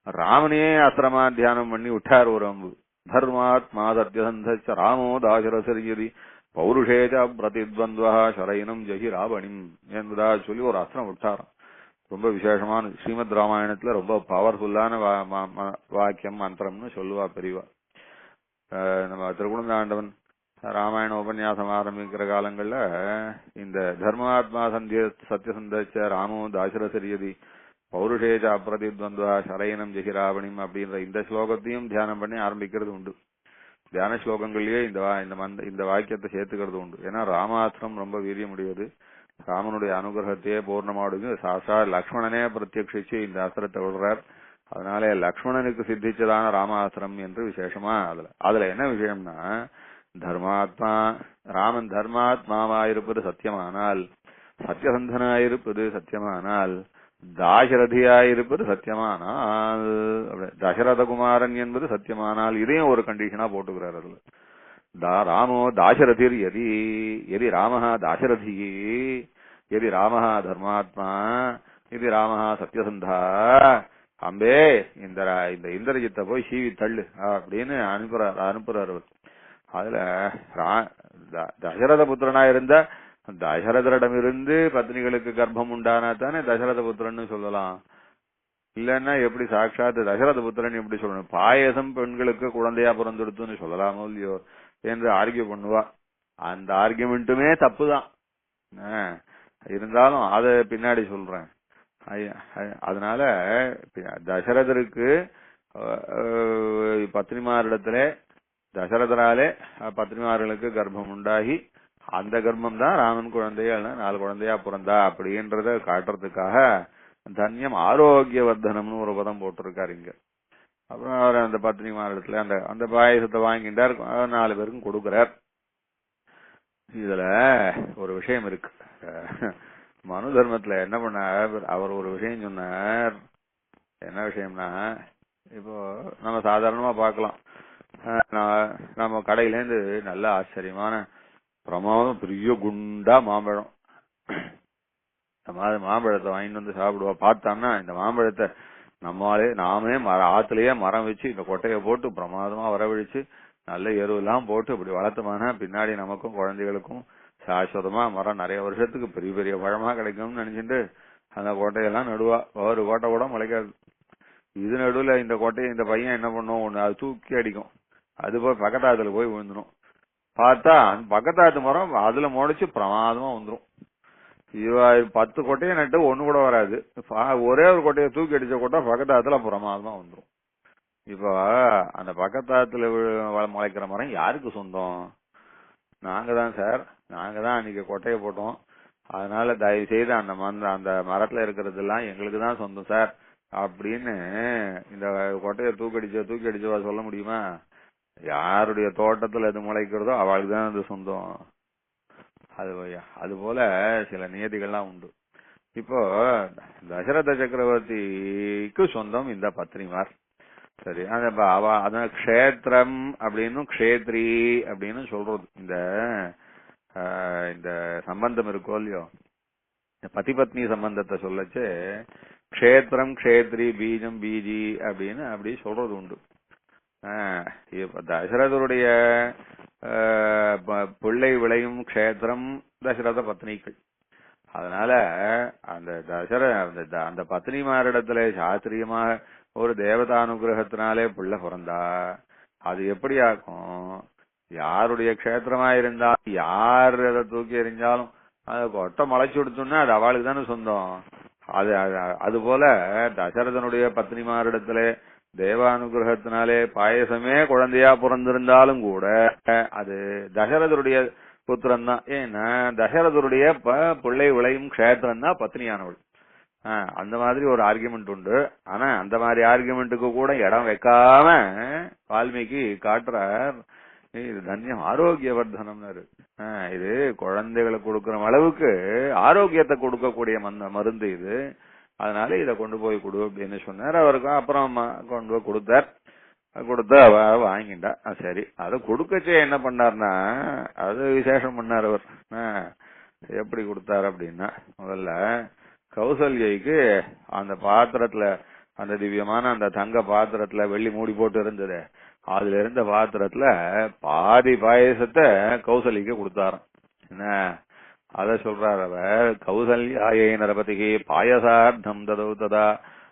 ராமனையே அஸ்திரமா தியானம் பண்ணி விட்டார் ஒரு அம்பு. தர்மாத்மா சத்யசந்த ராமோ தாசரசரியதி பௌருஷேஜ பிரதித்வந்த்வா சரைனம் ஜெகி ராவணிம் என்பதா சொல்லி ஒரு அஸ்திரம் விட்டாராம். ரொம்ப விசேஷமான ஸ்ரீமத் ராமாயணத்துல ரொம்ப பவர்ஃபுல்லான வாக்கியம் மந்திரம்னு சொல்லுவா பெரியவா. நம்ம திருக்குழந்தாண்டவன் ராமாயண உபன்யாசம் ஆரம்பிக்கிற காலங்கள்ல இந்த தர்மாத்மா சத்யசந்த ராமோ தாசரசரியதி பௌருஷேஜ அப்ரதித்வந்த்வா சரைனம் ஜெகிராவணிம் அப்படின்ற இந்த ஸ்லோகத்தையும் தியானம் பண்ணி ஆரம்பிக்கிறது உண்டு. தியான ஸ்லோகங்கள்லயே இந்த வாக்கியத்தை சேர்த்துக்கிறது உண்டு. ஏன்னா ராமாஸ்திரம் ரொம்ப வீரியமுடையது. ராமனுடைய அனுகிரகத்தையே பூர்ணமாடுது. சாசா லக்ஷ்மணனே பிரத்யட்சிச்சு இந்த அஸ்திரத்தை விடுறார். அதனால லக்ஷ்மணனுக்கு சித்திச்சதான ராமாஸ்திரம் என்று விசேஷமா அதுல என்ன விஷயம்னா, தர்மாத்மா ராமன் தர்மாத்மாவாயிருப்பது சத்தியமானால், சத்தியசந்தனாயிருப்பது சத்தியமானால், தாசரதியாயிருப்பது சத்தியமானால், தசரதகுமாரன் என்பது சத்தியமானால், இதையும் ஒரு கண்டிஷனா போட்டுக்கிறார். அதுல ராமோ தாசரதிர் எதி எதி ராமஹ தாசரதி எதி ராமஹ தர்மாத்மா எதி ராமஹ சத்தியசந்தா அம்பே இந்த இந்திரஜித்தை போய் சீவி தள்ளு அப்படின்னு அனுப்புறாரு. அதுல தசரத புத்திரனா இருந்த தசரதரிடமிருந்து பத்னிகளுக்கு கர்ப்பம் உண்டானா தானே தசரத புத்திரன்னு சொல்லலாம். இல்லன்னா எப்படி சாட்சாத் தசரத புத்திரன் எப்படி சொல்லணும்? பாயசம் பெண்களுக்கு குழந்தையா பிறந்துடுத்துன்னு சொல்லலாமோ இல்லையோ என்று ஆர்கியூ பண்ணுவா. அந்த ஆர்கியூமெண்ட்டுமே தப்புதான். இருந்தாலும் அத பின்னாடி சொல்றேன். அதனால தசரதருக்கு பத்னிமாரிடத்துல தசரதராலே பத்னிமார்களுக்கு கர்ப்பம் உண்டாகி அந்த கர்ப்பம் தான் ராமன் குழந்தையா 4 குழந்தையா பிறந்தா அப்படின்றத காட்டுறதுக்காக தன்யம் ஆரோக்கியவர்தனம்னு ஒரு பதம் போட்டிருக்காரு இங்க. அப்புறம் அவர் அந்த பத்னிமாரிடத்துல அந்த பாயசத்தை வாங்கிட்டார், 4 பேருக்கும் கொடுக்கிறார். இதுல ஒரு விஷயம் இருக்கு. மனு தர்மத்துல என்ன பண்ணார், அவர் ஒரு விஷயம் சொன்னார். என்ன விஷயம்னா, இப்போ நம்ம சாதாரணமா பார்க்கலாம், நம்ம கடையில இருந்து நல்ல ஆச்சரியமான பிரமாதம் பெரிய குண்டா மாம்பழம், மாம்பழத்தை வாங்கிட்டு வந்து சாப்பிடுவோம். பார்த்தோம்னா இந்த மாம்பழத்தை நாமே ஆத்துலயே மரம் வச்சு இந்த கொட்டையை போட்டு பிரமாதமா வரவழிச்சு நல்ல எருவெல்லாம் போட்டு இப்படி வளர்த்தோம்னா பின்னாடி நமக்கும் குழந்தைகளுக்கும் சாஸ்வதமா மரம் நிறைய வருஷத்துக்கு பெரிய பெரிய பழமா கிடைக்கும்னு நினைச்சிட்டு அந்த கோட்டையெல்லாம் நடுவா. ஒரு கோட்டை கூட முளைக்காது. இது நடுவுல இந்த கோட்டையை இந்த பையன் என்ன பண்ணும், ஒண்ணு அது தூக்கி அடிக்கும், அது போய் பக்கத்தாத்துல போய் விழுந்துடும். பார்த்தா பக்கத்தாத்து மரம் அதுல முளைச்சு பிரமாதமா வந்துடும். 10 கொட்டையை நட்டு ஒண்ணு கூட வராது. ஒரே ஒரு கொட்டையை தூக்கி அடிச்ச கொட்டை பக்கத்தாத்துல பிரமாதமா வந்துடும். இப்ப அந்த பக்கத்தாத்துல முளைக்கிற மரம் யாருக்கு சொந்தம்? நாங்க தான் சார், நாங்க தான் அன்னைக்கு கொட்டையை போட்டோம். அதனால தயவு செய்து அந்த மரத்துல இருக்கிறது எல்லாம் எங்களுக்கு தான் சொந்தம் சார் அப்படின்னு இந்த கொட்டையை தூக்கி அடிச்சவா சொல்ல முடியுமா? யாருடைய தோட்டத்துல எது முளைக்கிறதோ அவளுக்கு தான் அது சொந்தம். அது போல சில நியதிகள்லாம் உண்டு. இப்போ தசரத சக்கரவர்த்திக்கு சொந்தம் இந்த பத்னிமார். சரி, அந்த க்ஷேத்திரம் அப்படின்னு க்ஷேத்ரி அப்படின்னு சொல்றது. இந்த சம்பந்தம் இருக்கோ இல்லையோ, பதி பத்னி சம்பந்தத்தை சொல்லச்சு க்ஷேத்திரம் க்ஷேத்ரி பீஜம் பீஜி அப்படின்னு அப்படி சொல்றது உண்டு. இப்ப தசரதருடைய பிள்ளை விளையும் க்ஷேத்திரம் தசரத பத்னிகள். அதனால அந்த பத்னிமாரிடத்துல சாஸ்திரியமாக ஒரு தேவதானுகிரகத்தினாலே பிள்ளை பிறந்தா அது எப்படி ஆகும்? யாருடைய க்ஷேத்திரமா இருந்தாலும் யார் அதை தூக்கி எறிஞ்சாலும் அதை கொட்டை முளைச்சு கொடுத்தோம்னா அது அவளுக்கு தானே சொந்தம். அது போல தசரதனுடைய பத்னிமாரிடத்துல தேவானுகிரகத்தினாலே பாயசமே குழந்தையா பிறந்திருந்தாலும் கூட அது தசரதருடைய புத்திரன் தான். ஏன்னா தசரதருடைய பிள்ளை விளையும் க்ஷேத்திரம் தான் பத்னியானவள். அந்த மாதிரி ஒரு ஆர்குமெண்ட் உண்டு. ஆனா அந்த மாதிரி ஆர்குமெண்ட்டுக்கு கூட இடம் வைக்காம வால்மீகி காட்டுறார், இது தன்யம் ஆரோக்கியவர்தனம்னு. இது குழந்தைகளுக்கு கொடுக்கிற அளவுக்கு ஆரோக்கியத்தை கொடுக்கக்கூடிய மருந்து இது. அதனால இத கொண்டு போய் கொடு அப்படின்னு சொன்னார். அவருக்கும் அப்புறம் கொண்டு போய் கொடுத்தா வாங்கிட்டா. சரி, அதை கொடுக்கச்சே என்ன பண்ணார்னா அது விசேஷம் பண்ணார் அவர். எப்படி கொடுத்தாரு அப்படின்னா, முதல்ல கௌசல்யைக்கு அந்த பாத்திரத்துல, அந்த திவ்யமான அந்த தங்க பாத்திரத்துல வெள்ளி மூடி போட்டு இருந்தது, அதுல இருந்த பாத்திரத்துல பாதி பாயசத்தை கௌசல்யக்கு கொடுத்தாராம். என்ன அத சொல்றார் அவர், கௌசல்யாயை நரபதிகி பாயசார்த்தம் ததௌ ததா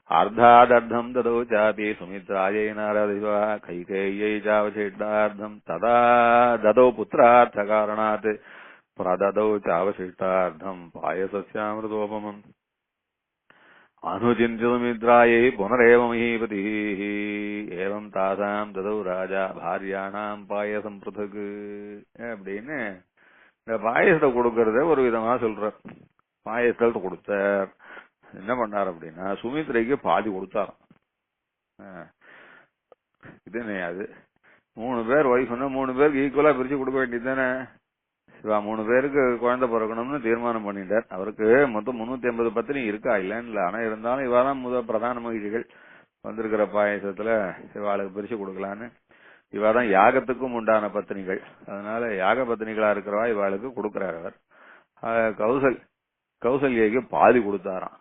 அர்த்தாதர்த்தம் ததௌ சாபி சுமித்ராயை நாரதிவா கைகேயை சாவசிஷ்டார்த்தம் ததா ததௌ புத்திரார்த்த காரணாத் பிரததௌ சாவசிஷ்டார்த்தம் பாயசஸ்யாமிருதோபமம் அனுசிந்திதுமித்ராயை புனரேவ மஹீபதி ஏவம் தாசாம் ததௌ ராஜா பாரியாணாம் பாயசம் பிருதகு அப்படின்னு இந்த பாயசத்தை கொடுக்கறத ஒரு விதமா சொல்ற. பாயசத்தை கொடுத்தார். என்ன பண்ணார் அப்படின்னா சுமித்ரைக்கு பாதி கொடுத்தாராம். இது அது 3 பேர் ஒய்ஃப்னா 3 பேருக்கு ஈக்குவலா பிரிச்சு கொடுக்க வேண்டியது தானே. இவா 3 பேருக்கு குழந்தை பிறக்கணும்னு தீர்மானம் பண்ணிட்டார். அவருக்கு மொத்தம் 350 பத்தினி இருக்கா இல்லன்னு, ஆனா இருந்தாலும் இவாதான் முதல் பிரதான மகிழ்ச்சிகள் வந்திருக்கிற பாயசத்துல இவாளுக்கு பிரிச்சு கொடுக்கலான்னு. இவாதான் யாகத்துக்கும் உண்டான பத்தினிகள், அதனால யாக பத்தினிகளா இருக்கிறவா இவாளுக்கு கொடுக்கிறார் அவர். கௌசல்யக்கு பாதி கொடுத்தாராம்.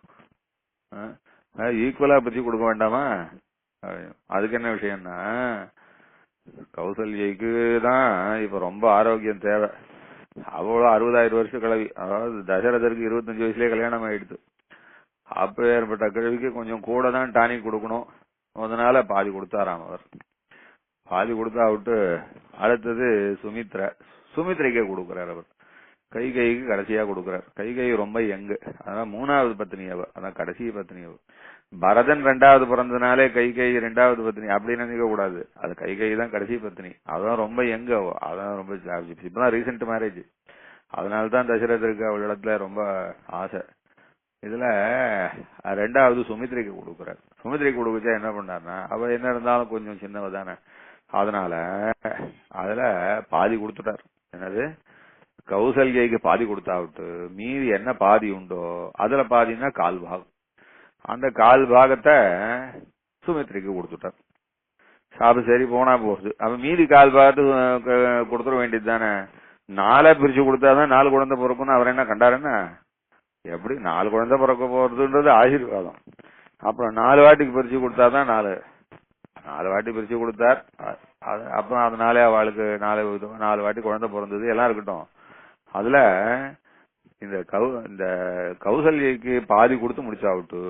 ஈக்குவலா பிரிச்சு கொடுக்க வேண்டாமா? அதுக்கு என்ன விஷயம்னா கௌசல்யக்கு தான் இப்ப ரொம்ப ஆரோக்கியம் தேவை. அவ்வளவு 60,000 வருஷம் கிழவி, அதாவது தசரதருக்கு 25 வயசுலயே கல்யாணம் ஆயிடுது. அப்ப ஏற்பட்ட கிழவிக்கு கொஞ்சம் கூட தான் டானிக் கொடுக்கணும், அதனால பாதி கொடுத்தாராம் அவர். பாதி கொடுத்தா விட்டு அடுத்தது சுமித்ரைக்கே கொடுக்கிறார் அவர். கைகைக்கு கடைசியா கொடுக்கிறார். கைகை ரொம்ப யங்கு, அதான் 3வது பத்தினி அவ, அதான் கடைசி பத்தினி அவ. பரதன் 2வது பிறந்தனாலே கைகை 2வது பத்தினி அப்படின்னு நினைக்க கூடாது. அது கைகை தான் கடைசி பத்தினி. அதான் ரொம்ப யங்கு அவ, அதான் ரொம்ப இப்பதான் ரீசெண்ட் மேரேஜ். அதனால்தான் தசரதருக்கு அவள் இடத்துல ரொம்ப ஆசை. இதுல 2வது சுமித்ரைக்கு கொடுக்கிறார். சுமித்ரைக்கு கொடுக்கச்சா என்ன பண்ணார்னா அவ என்ன இருந்தாலும் கொஞ்சம் சின்னவ தானே, அதனால அதுல பாதி கொடுத்துட்டார். என்னது, கௌசல்யக்கு பாதி கொடுத்தா விட்டு மீதி என்ன பாதி உண்டோ அதுல பாதினா 1/4 பாகம். அந்த 1/4 பாகத்தை சுமித்ரைக்கு கொடுத்துட்டார். சாப்பு சரி போனா போகுது. அப்ப மீதி 1/4 பாகத்து கொடுத்துட வேண்டியது தானே. 4 பிரிச்சு கொடுத்தாதான் 4 குழந்தை பிறக்கும்னு அவர் என்ன கண்டாருன்னா, எப்படி 4 குழந்தை பிறக்க போறதுன்றது ஆசீர்வாதம். அப்புறம் 4 வாட்டிக்கு பிரிச்சு கொடுத்தாதான் 4 வாட்டி பிரிச்சு கொடுத்தார். அப்புறம் அதனாலே அவளுக்கு 4 வாட்டி குழந்தை பிறந்தது எல்லாம் இருக்கட்டும். அதுல இந்த கௌசல்யக்கு பாதி கொடுத்து முடிச்சாவிட்டு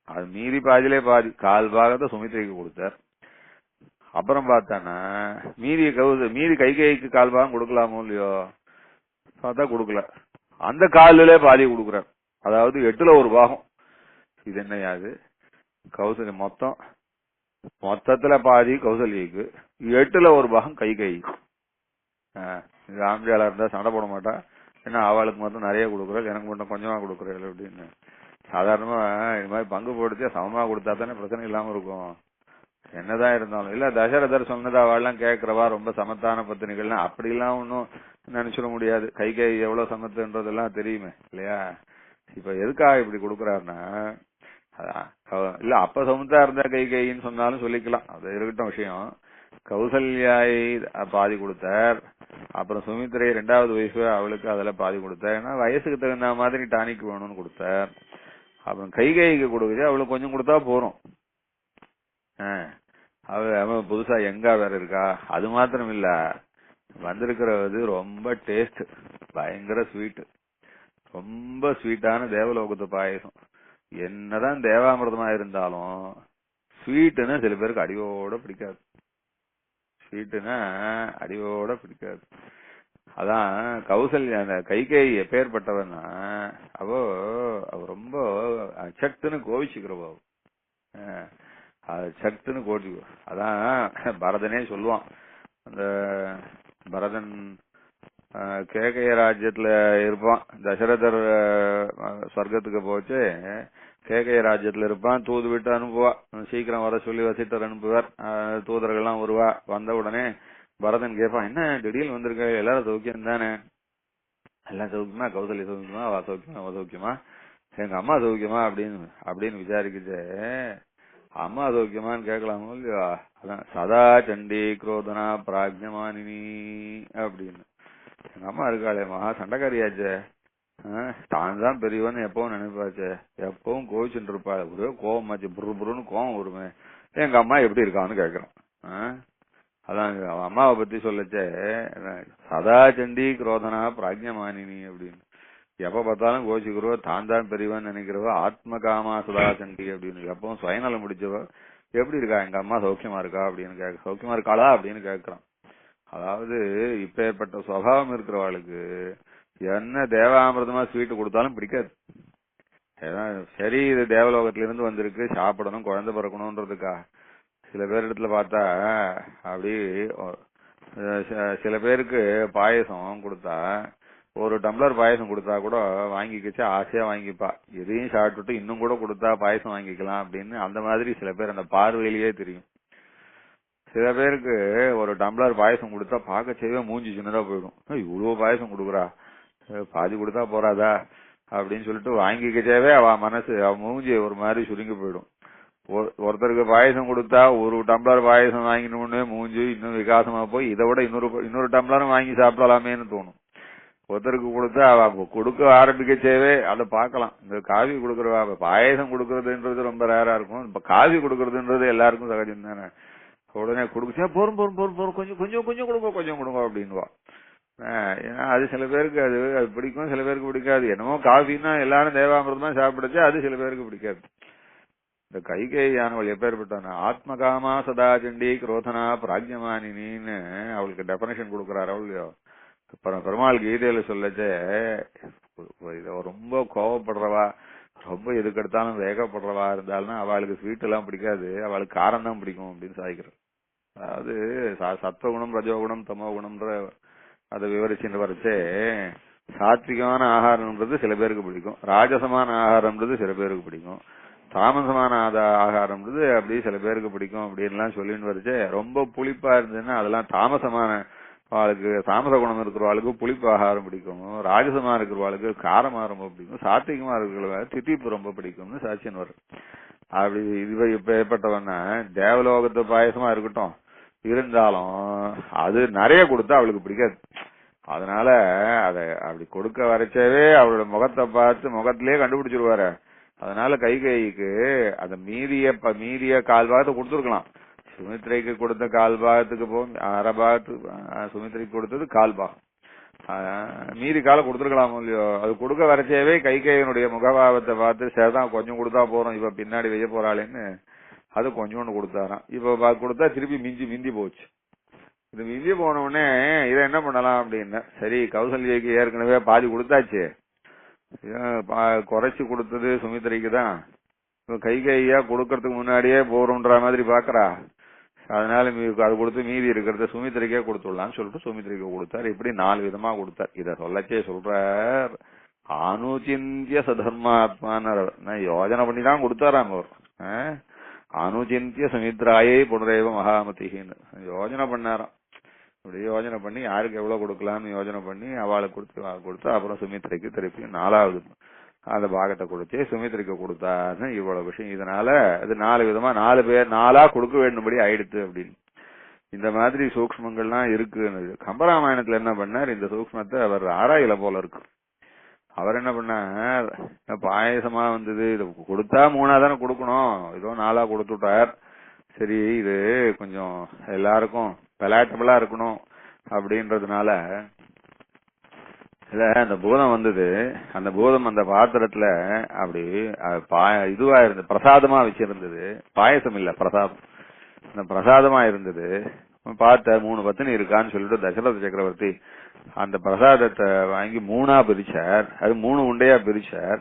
அது மீதி பாதியிலே பாதி 1/4 பாகத்தை சுமித்ரைக்கு கொடுத்தார். அப்புறம் பார்த்தானா மீதி கைகைக்கு 1/4 பாகம் கொடுக்கலாமோ இல்லையோ, பார்த்தா கொடுக்கல. அந்த 1/4லே பாதி கொடுக்குறார், அதாவது 8ல 1 பாகம். இது என்னையாது, கௌசல்ய மொத்தத்துல பாதி கௌசல்யக்கு, 8ல 1 பாகம் கைகைக்கு. ஆம்பியாளா இருந்தா சண்டை போட மாட்டா, ஏன்னா அவளுக்கு மட்டும் நிறைய கொடுக்குறேன், எனக்கு மட்டும் கொஞ்சமா கொடுக்குறேன் அப்படின்னு. சாதாரணமா இது மாதிரி பங்கு போடுச்சே சமமா கொடுத்தா தானே பிரச்சனை இல்லாம இருக்கும். என்னதான் இருந்தாலும் இல்ல, தசரதர் சொன்னதா அவள்லாம் கேட்கிறவா ரொம்ப சமத்தான பத்தினிகள்னா அப்படிலாம் ஒன்னும் நினைச்சிட முடியாது. கைகை எவ்வளவு சமத்துன்றதெல்லாம் தெரியுமே இல்லையா. இப்ப எதுக்காக இப்படி கொடுக்குறாருன்னா, இல்ல அப்ப சமத்தா இருந்தா கைகைன்னு சொன்னாலும் சொல்லிக்கலாம், அது இருக்கட்டும் விஷயம். கௌசல்யாய் பாதி கொடுத்தார், அப்புறம் சுமித்ரை 2வது வயசு அவளுக்கு அதுல பாதி கொடுத்தார். ஏன்னா வயசுக்கு தகுந்த மாதிரி டானிக் வேணும்னு கொடுத்தார். அப்புறம் கைகைக்கு கொடுக்குது, அவளுக்கு கொஞ்சம் கொடுத்தா போறோம். அவன் புதுசா எங்கா வேற இருக்கா. அது மாத்திரம் இல்ல, வந்திருக்கிறது ரொம்ப டேஸ்ட், பயங்கர ஸ்வீட், ரொம்ப ஸ்வீட்டான தேவலோகத்து பாயசம். என்னதான் தேவாமிர்தமா இருந்தாலும் ஸ்வீட்டுன்னு சில பேருக்கு அடியோட பிடிக்காது. ஸ்வீட்டுன்னா அடியோட பிடிக்காது. அதான் கௌசல்யா அந்த கைகை எப்பேற்பட்டவன்னா அவ ரொம்ப சட்டுன்னு கோவிச்சுக்கிறவ, சட்டுன்னு கோவிச்சுக்குவ. அதான் பரதனே சொல்லுவான், அந்த பரதன் கேகய ராஜ்யத்துல இருப்பான். தசரதர் சொர்க்கத்துக்கு போச்சு, கேகய ராஜ்யத்துல இருப்பான். தூது விட்டு அனுப்புவா, சீக்கிரம் வர சொல்லி வசிட்டர் அனுப்புவார். தூதர்கள்லாம் வருவா. வந்த உடனே பரதன் கேட்பான், என்ன திடீர்னு வந்திருக்க, எல்லாரும் சௌக்கியம் தானே? எல்லாம் சௌக்கியமா? கௌசல்யா சௌக்கியமா? அவ சௌக்கியமா? அவ சௌக்கியமா? எங்க அம்மா சௌக்கியமா? அப்படின்னு விசாரிக்கிட்டு, அம்மா சௌக்கியமான்னு கேட்கலாமோ இல்லையா. அதான் சதா சண்டி குரோதனா பிராஜ்யமானினி அப்படின்னு. எங்க அம்மா இருக்காளே மகா சண்டைக்காரியாச்சே, தான் தான் பெரியவன்னு எப்பவும் நினைப்பாச்சே, எப்பவும் கோவிச்சுட்டு இருப்பா, ஒரே கோவமாச்சு, புருன்னு கோவம் வருமே, எங்க அம்மா எப்படி இருக்கான்னு கேக்குறான். அதான் அவன் அம்மாவை பத்தி சொல்லச்சே, சதா சண்டி குரோதனா பிராஜ்யமானினி அப்படின்னு. எப்ப பார்த்தாலும் கோச்சிக்கிறவ, தான் தான் பெரியவன்னு நினைக்கிறவ, ஆத்ம காமா சதா சண்டி அப்படின்னு. எப்பவும் சுயநலம் முடிச்சவ எப்படி இருக்கா, எங்க அம்மா சௌக்கியமா இருக்கா அப்படின்னு சௌக்கியமா இருக்காளா அப்படின்னு கேக்குறான். அதாவது இப்ப ஏற்பட்ட சுவாவம் இருக்கிறவாளுக்கு என்ன தேவாமிர்தமா ஸ்வீட் கொடுத்தாலும் பிடிக்காது. சரி இது தேவலோகத்தில இருந்து வந்திருக்கு, சாப்பிடணும், குழந்தை பிறக்கணும்ன்றதுக்கா. சில பேர் இடத்துல பார்த்தா அப்படி சில பேருக்கு பாயசம் கொடுத்தா ஒரு டம்ளர் பாயசம் கொடுத்தா கூட வாங்கிக்கிச்சு ஆசையா வாங்கிப்பா. எதையும் சாப்பிட்டுட்டு இன்னும் கூட கொடுத்தா பாயசம் வாங்கிக்கலாம் அப்படின்னு அந்த மாதிரி சில பேர் அந்த பார்வையிலேயே தெரியும். சில பேருக்கு ஒரு டம்ளர் பாயசம் கொடுத்தா பார்க்க செய்வே மூஞ்சி சின்னதா போயிடும். இவ்வளவு பாயசம் கொடுக்குறா, பாதி கொடுத்தா போறாதா அப்படின்னு சொல்லிட்டு வாங்கிக்கச்சேவே அவ மனசு அவ மூஞ்சி ஒரு மாதிரி சுருங்கி போயிடும். ஒருத்தருக்கு பாயசம் கொடுத்தா ஒரு டம்ளர் பாயசம் வாங்கினோடனே மூஞ்சி இன்னும் விகாசமா போய் இதை விட இன்னொரு டம்ளரும் வாங்கி சாப்பிடலாமேன்னு தோணும். ஒருத்தருக்கு கொடுத்தா அவ கொடுக்க ஆரம்பிக்கச்சேவே அதை பார்க்கலாம். இந்த காவி கொடுக்கறவா பாயசம் கொடுக்கறதுன்றது ரொம்ப ரேரா இருக்கும். இப்ப காவி கொடுக்கறதுன்றது எல்லாருக்கும் சகஜம் தானே. உடனே கொடுக்க போரும் போரும் போரும் போரும் கொஞ்சம் கொஞ்சம் கொஞ்சம் கொடுங்க அப்படின்வா. ஏன்னா அது சில பேருக்கு அது பிடிக்கும், சில பேருக்கு பிடிக்காது. என்னமோ காஃபின்னா எல்லாரும் தேவாமிரதமா சாப்பிடுச்சு, அது சில பேருக்கு பிடிக்காது. இந்த கைகேயானவள் எப்பேற்பட்டான ஆத்மகாமா சதா சண்டி குரோதனா பிராஜ்யமானினின்னு அவளுக்கு டெபனேஷன் கொடுக்கறாரு. அவளையோ பெருமாள் கீதையில சொல்லச்சே ரொம்ப கோவப்படுறவா, ரொம்ப எதுக்கெடுத்தாலும் வேகப்படுறவா இருந்தாலும் அவளுக்கு ஸ்வீட் எல்லாம் பிடிக்காது, அவளுக்கு காரம் தான் பிடிக்கும் அப்படின்னு சாதிக்கிறார். அதாவது சத்வகுணம் ரஜோகுணம் தமோகுணம்ன்ற அதை விவரிச்சுட்டு வரைச்சே சாத்விகமான ஆகாரம்ன்றது சில பேருக்கு பிடிக்கும், ராஜசமான ஆகாரம்ன்றது சில பேருக்கு பிடிக்கும், தாமசமான ஆகாரம்ன்றது அப்படி சில பேருக்கு பிடிக்கும் அப்படின்லாம் சொல்லின்னு வரைச்சே ரொம்ப புளிப்பா இருந்ததுன்னா அதெல்லாம் தாமசமான அவளுக்கு தாமச குணம் இருக்கிறவாளுக்கு புளிப்பு ஆகாரம் பிடிக்கும், ராஜசமா இருக்கிறவாளுக்கு காரமா ரொம்ப பிடிக்கும், சாத்விகமா இருக்கிறவாளுக்கு தித்திப்பு ரொம்ப பிடிக்கும்னு சாட்சியன் வரும். அப்படி இது இப்ப ஏற்பட்டவன்னா தேவலோகத்து பாயசமா இருக்கட்டும் இருந்தாலும் அது நிறைய கொடுத்தா அவளுக்கு பிடிக்காது. அதனால அதை அப்படி கொடுக்க வரைச்சவே அவளோட முகத்தை பார்த்து முகத்திலேயே கண்டுபிடிச்சிருவாரு. அதனால கைகைக்கு அந்த மீதிய கால் பாகத்தை கொடுத்துருக்கலாம். சுமித்ரைக்கு கொடுத்த கால் பாகத்துக்கு அரை பாகத்துக்கு சுமித்ரைக்கு கொடுத்தது கால் பாகம், மீதி காலை கொடுத்துருக்கலாம் இல்லையோ. அது கொடுக்க வரைச்சவே கைகையனுடைய முகபாவத்தை பார்த்து சரிதான் கொஞ்சம் கொடுத்தா போறோம், இப்ப பின்னாடி வெய்ய போறாளேன்னு அது கொஞ்சோண்டு கொடுத்தாராம். இப்ப கொடுத்தா திருப்பி மிந்தி போச்சு. இது மிந்தி போன உடனே இதை என்ன பண்ணலாம் அப்படின்னா, சரி கௌசல்யக்கு ஏற்கனவே பாதி கொடுத்தாச்சு, குறைச்சு கொடுத்தது சுமித்ரைக்கு தான், கைகையா கொடுக்கறதுக்கு முன்னாடியே போறோம்ன்ற மாதிரி பாக்குறா. அதனால அது கொடுத்து மீதி இருக்கிறத சுமித்ரைக்கே கொடுத்துடலாம்னு சொல்லிட்டு சுமித்ரைக்கு கொடுத்தார். இப்படி 4 விதமா கொடுத்தார். இத சொல்லச்சே சொல்றார் அனுச்சிந்திய சதர்மாத்மான யோஜனை பண்ணிதான் கொடுத்தாராம் அவர். அனுச்சிந்திய சுமித்ராயை புனரேவ மகாமதின்னு யோஜனை பண்ணாராம். இப்படி யோஜனை பண்ணி யாருக்கு எவ்வளவு கொடுக்கலாம்னு யோஜனை பண்ணி அவளுக்கு கொடுத்து அப்புறம் சுமித்ரைக்கு திருப்பி 4வது அந்த பாகத்தை கொடுத்து சுமித்ரைக்கு கொடுத்தாருன்னு இவ்வளவு விஷயம். இதனால அது 4 விதமா 4 பேர் 4ஆ கொடுக்க வேண்டும்படி ஆயிடுத்து அப்படின்னு. இந்த மாதிரி சூக்ஷ்மங்கள்லாம் இருக்கு. கம்பராமாயணத்துல என்ன பண்ணார், இந்த சூக்ஷ்மத்தை அவர் ஆராயில போல இருக்கு. அவர் என்ன பண்ணார், பாயசமா வந்தது இதை கொடுத்தா 3ஆ தானே கொடுக்கணும், ஏதோ 4ஆ கொடுத்துட்டார். சரி இது கொஞ்சம் எல்லாருக்கும் பெலாட்டபிளா இருக்கணும் அப்படின்றதுனால அந்த பூதம் வந்தது. அந்த பூதம் அந்த பாத்திரத்துல அப்படி இதுவா இருந்தது, பிரசாதமா வச்சிருந்தது. பாயசம் இல்ல பிரசாதம். அந்த பிரசாதமா இருந்தது. பார்த்த 3 பத்தினி இருக்கான்னு சொல்லிட்டு தசரத சக்கரவர்த்தி அந்த பிரசாதத்தை வாங்கி 3ஆ பிரிச்சார். அது 3 உண்டையா பிரிச்சார்.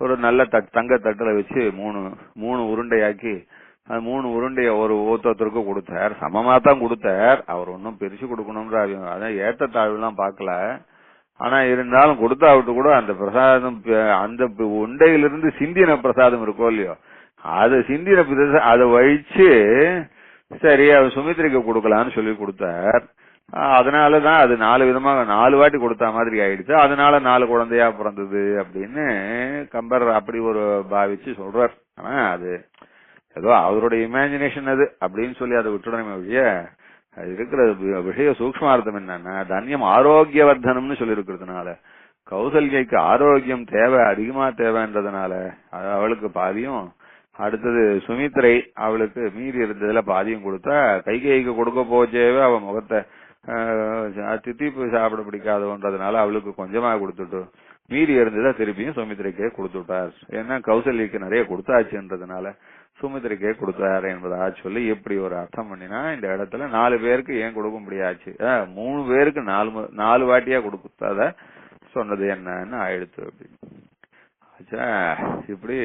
ஒரு நல்ல தங்க தட்டுல வச்சு 3 உருண்டையாக்கி அது 3 உருண்டைய ஒரு ஒருத்தருக்கு கொடுத்தார். சமமா தான் கொடுத்தார். அவர் ஒன்னும் பிரிச்சு கொடுக்கணும்ன்ற அதான் ஏத்த தாழ்வுலாம் பார்க்கல. ஆனா இருந்தாலும் கொடுத்தா விட்டு கூட அந்த பிரசாதம் அந்த உண்டையிலிருந்து சிந்தின பிரசாதம் இருக்கோ இல்லையோ, அது சிந்தின அதை வழிச்சு சரி அவர் சுமித்ரைக்கு கொடுக்கலான்னு சொல்லி கொடுத்தார். அதனாலதான் அது 4 விதமா 4 வாட்டி கொடுத்த மாதிரி ஆயிடுச்சு. அதனால 4 குழந்தையா பிறந்தது அப்படின்னு கம்பர் அப்படி ஒரு பாவிச்சு சொல்றார். ஆனா அது ஏதோ அவருடைய இமேஜினேஷன் அது அப்படின்னு சொல்லி அதை விட்டுடணுமே ஒழிய இருக்கிற விஷய சூக்ஷ்மார்த்தம் என்னன்னா தன்யம் ஆரோக்கியவர்தனம்னு சொல்லி இருக்கிறதுனால கௌசல்யக்கு ஆரோக்கியம் தேவை அதிகமா தேவைன்றதுனால அவளுக்கு பாதியும், அடுத்தது சுமித்ரை அவளுக்கு மீதி இருந்ததுல பாதியும் கொடுத்தா கைகைக்கு கொடுக்க போச்சேவே அவ முகத்தை தித்திப்பு சாப்பிட பிடிக்காதவன்றதுனால அவளுக்கு கொஞ்சமா கொடுத்துட்டு மீதி இருந்ததை திருப்பியும் சுமித்ரைக்கே கொடுத்துட்டார். ஏன்னா கௌசல்யக்கு நிறைய கொடுத்தாச்சுன்றதுனால சுமித்ரைக்கே கொடுத்தாரு என்பதா சொல்லி எப்படி ஒரு அர்த்தம் பண்ணினா இந்த இடத்துல 4 பேருக்கு ஏன் கொடுக்க முடியாச்சு, 3 பேருக்கு 4 வாட்டியா கொடுத்தாத சொன்னது என்னன்னு ஆயிடுத்து அப்படின்னு. இப்படி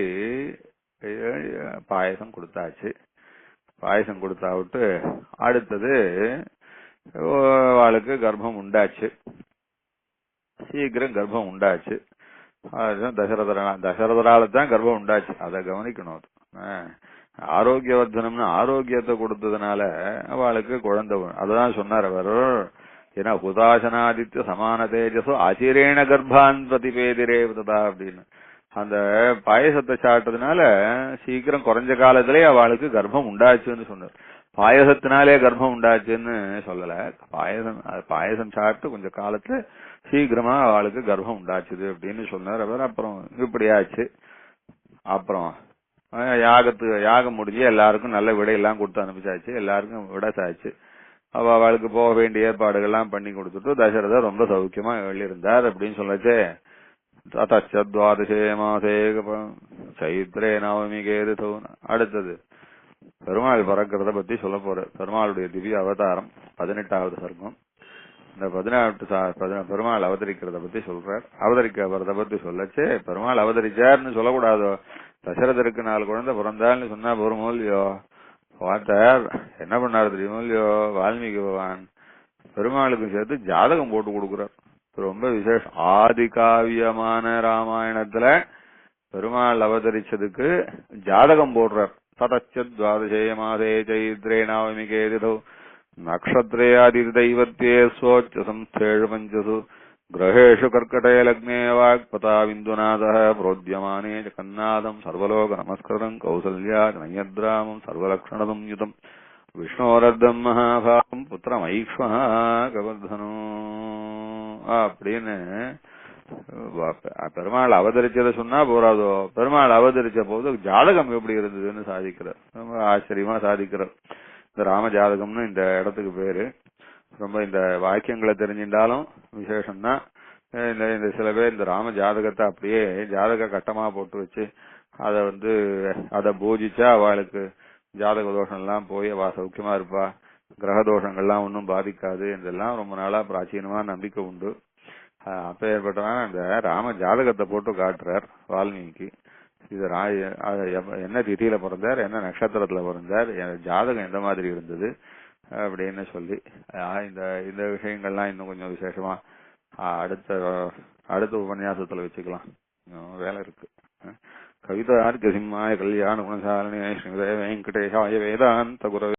பாயசம் கொடுத்தாச்சு. பாயசம் கொடுத்தா விட்டு அடுத்தது அவளுக்கு கர்ப்பம் உண்டாச்சு. சீக்கிரம் கர்ப்பம் உண்டாச்சு. அதுதான் தசரதரால தான் கர்ப்பம் உண்டாச்சு. அதை கவனிக்கணும். ஆரோக்கியவர்தனம்னு ஆரோக்கியத்தை கொடுத்ததுனால அவளுக்கு குழந்தை. அதுதான் சொன்னார் அவர். ஏன்னா ஹுதாசனாதித்ய சமான தேஜசோ அசிரேண கர்ப்பான் பிரதிபேதிரே ததா அப்படின்னு அந்த பாயசத்தை சாப்பிட்டதுனால சீக்கிரம் குறைஞ்ச காலத்திலேயே அவளுக்கு கர்ப்பம் உண்டாச்சுன்னு சொன்னார். பாயசத்தினாலே கர்ப்பம் உண்டாச்சுன்னு சொல்லல. பாயசம் சாப்பிட்டு கொஞ்ச காலத்துல சீக்கிரமா அவளுக்கு கர்ப்பம் உண்டாச்சுது அப்படின்னு சொன்னார் அவர். அப்புறம் இப்படியாச்சு. அப்புறம் யாகம் முடிஞ்சு எல்லாருக்கும் நல்ல விடையெல்லாம் கொடுத்து அனுப்பிச்சாச்சு. எல்லாருக்கும் விட சாச்சு. அவளுக்கு போக வேண்டிய ஏற்பாடுகள்லாம் பண்ணி கொடுத்துட்டு தசரதர் ரொம்ப சௌக்கியமா எழுதியிருந்தார் அப்படின்னு சொல்லச்சே தத்வாதசே மாசே சைத்ரே நவமி கேது. அடுத்தது பெருமாள் பறக்கிறத பத்தி சொல்ல போற. பெருமாளுடைய திவ்ய அவதாரம் 18வது சர்க்கம். இந்த 18 பெருமாள் அவதரிக்கிறத பத்தி சொல்றார். அவதரிக்கிறத பத்தி சொல்லச்சே பெருமாள் அவதரிச்சார்னு சொல்லக்கூடாதோ. தசரதருக்கு 4 குழந்தை பிறந்தாள்னு சொன்னா போறமோ இல்லையோ. பார்த்தார் என்ன பண்ணாரு தெரியுமோ இல்லையோ. வால்மீகி பகவான் பெருமாளுக்கு சேர்த்து ஜாதகம் போட்டு கொடுக்கிறார். ரொம்ப விசேஷம். ஆதி காவியமான ராமாயணத்துல பெருமாள் அவதரிச்சதுக்கு ஜாதகம் போடுறார். ததச்சத்வாதசே மாசே சைத்ரே நவமி கேது நக்ஷத்ரே ஆதிர்தைவத்யே ஸ்வோச்ச சம்ஸ்தேஷு பஞ்சசு கிரகேஷு கர்க்கடே லக்னே வாக்பதா விந்துநாதः प्रोद्यमाने जगन्नाथं सर्वलोक नमस्कृतं कौसल्या नयद्रामं सर्वलक्षणं युतं விஷ்ணோரர்தம் மகாபாகம் புத்திரமைக்ஷ்வா கவர்தனோ அப்படின்னு பெருமாள் அவதரிச்சதை சொன்னா போறாதோ. பெருமாள் அவதரிச்ச போது ஜாதகம் எப்படி இருந்ததுன்னு சாதிக்கிறார். ரொம்ப ஆச்சரியமா சாதிக்கிறார். இந்த ராம ஜாதகம்னு இந்த இடத்துக்கு பேரு. ரொம்ப இந்த வாக்கியங்களை தெரிஞ்சிருந்தாலும் விசேஷம்தான். இந்த சில பேர் இந்த ராம ஜாதகத்தை அப்படியே ஜாதக கட்டமா போட்டு வச்சு அதை பூஜிச்சா அவளுக்கு ஜாதக தோஷம் எல்லாம் போய் அவ சௌக்கியமா இருப்பா, கிரக தோஷங்கள்லாம் ஒன்னும் பாதிக்காது என்றெல்லாம் ரொம்ப நாளா பிராச்சீனமா நம்பிக்கை உண்டு. அப்ப ஏற்பட்டவன் அந்த ராம ஜாதகத்தை போட்டு காட்டுறார் வால்மீகி. இது என்ன திதியில பிறந்தார், என்ன நட்சத்திரத்துல பிறந்தார், ஜாதகம் எந்த மாதிரி இருந்தது அப்படின்னு சொல்லி இந்த விஷயங்கள்லாம் இன்னும் கொஞ்சம் விசேஷமா அடுத்த உபன்யாசத்துல வச்சுக்கலாம். வேலை இருக்கு. கவிதார்க்க சிம்மாய கல்யாண குணசாலினே ஸ்ரீமதே வெங்கடேஷாய வேதாந்த குரவே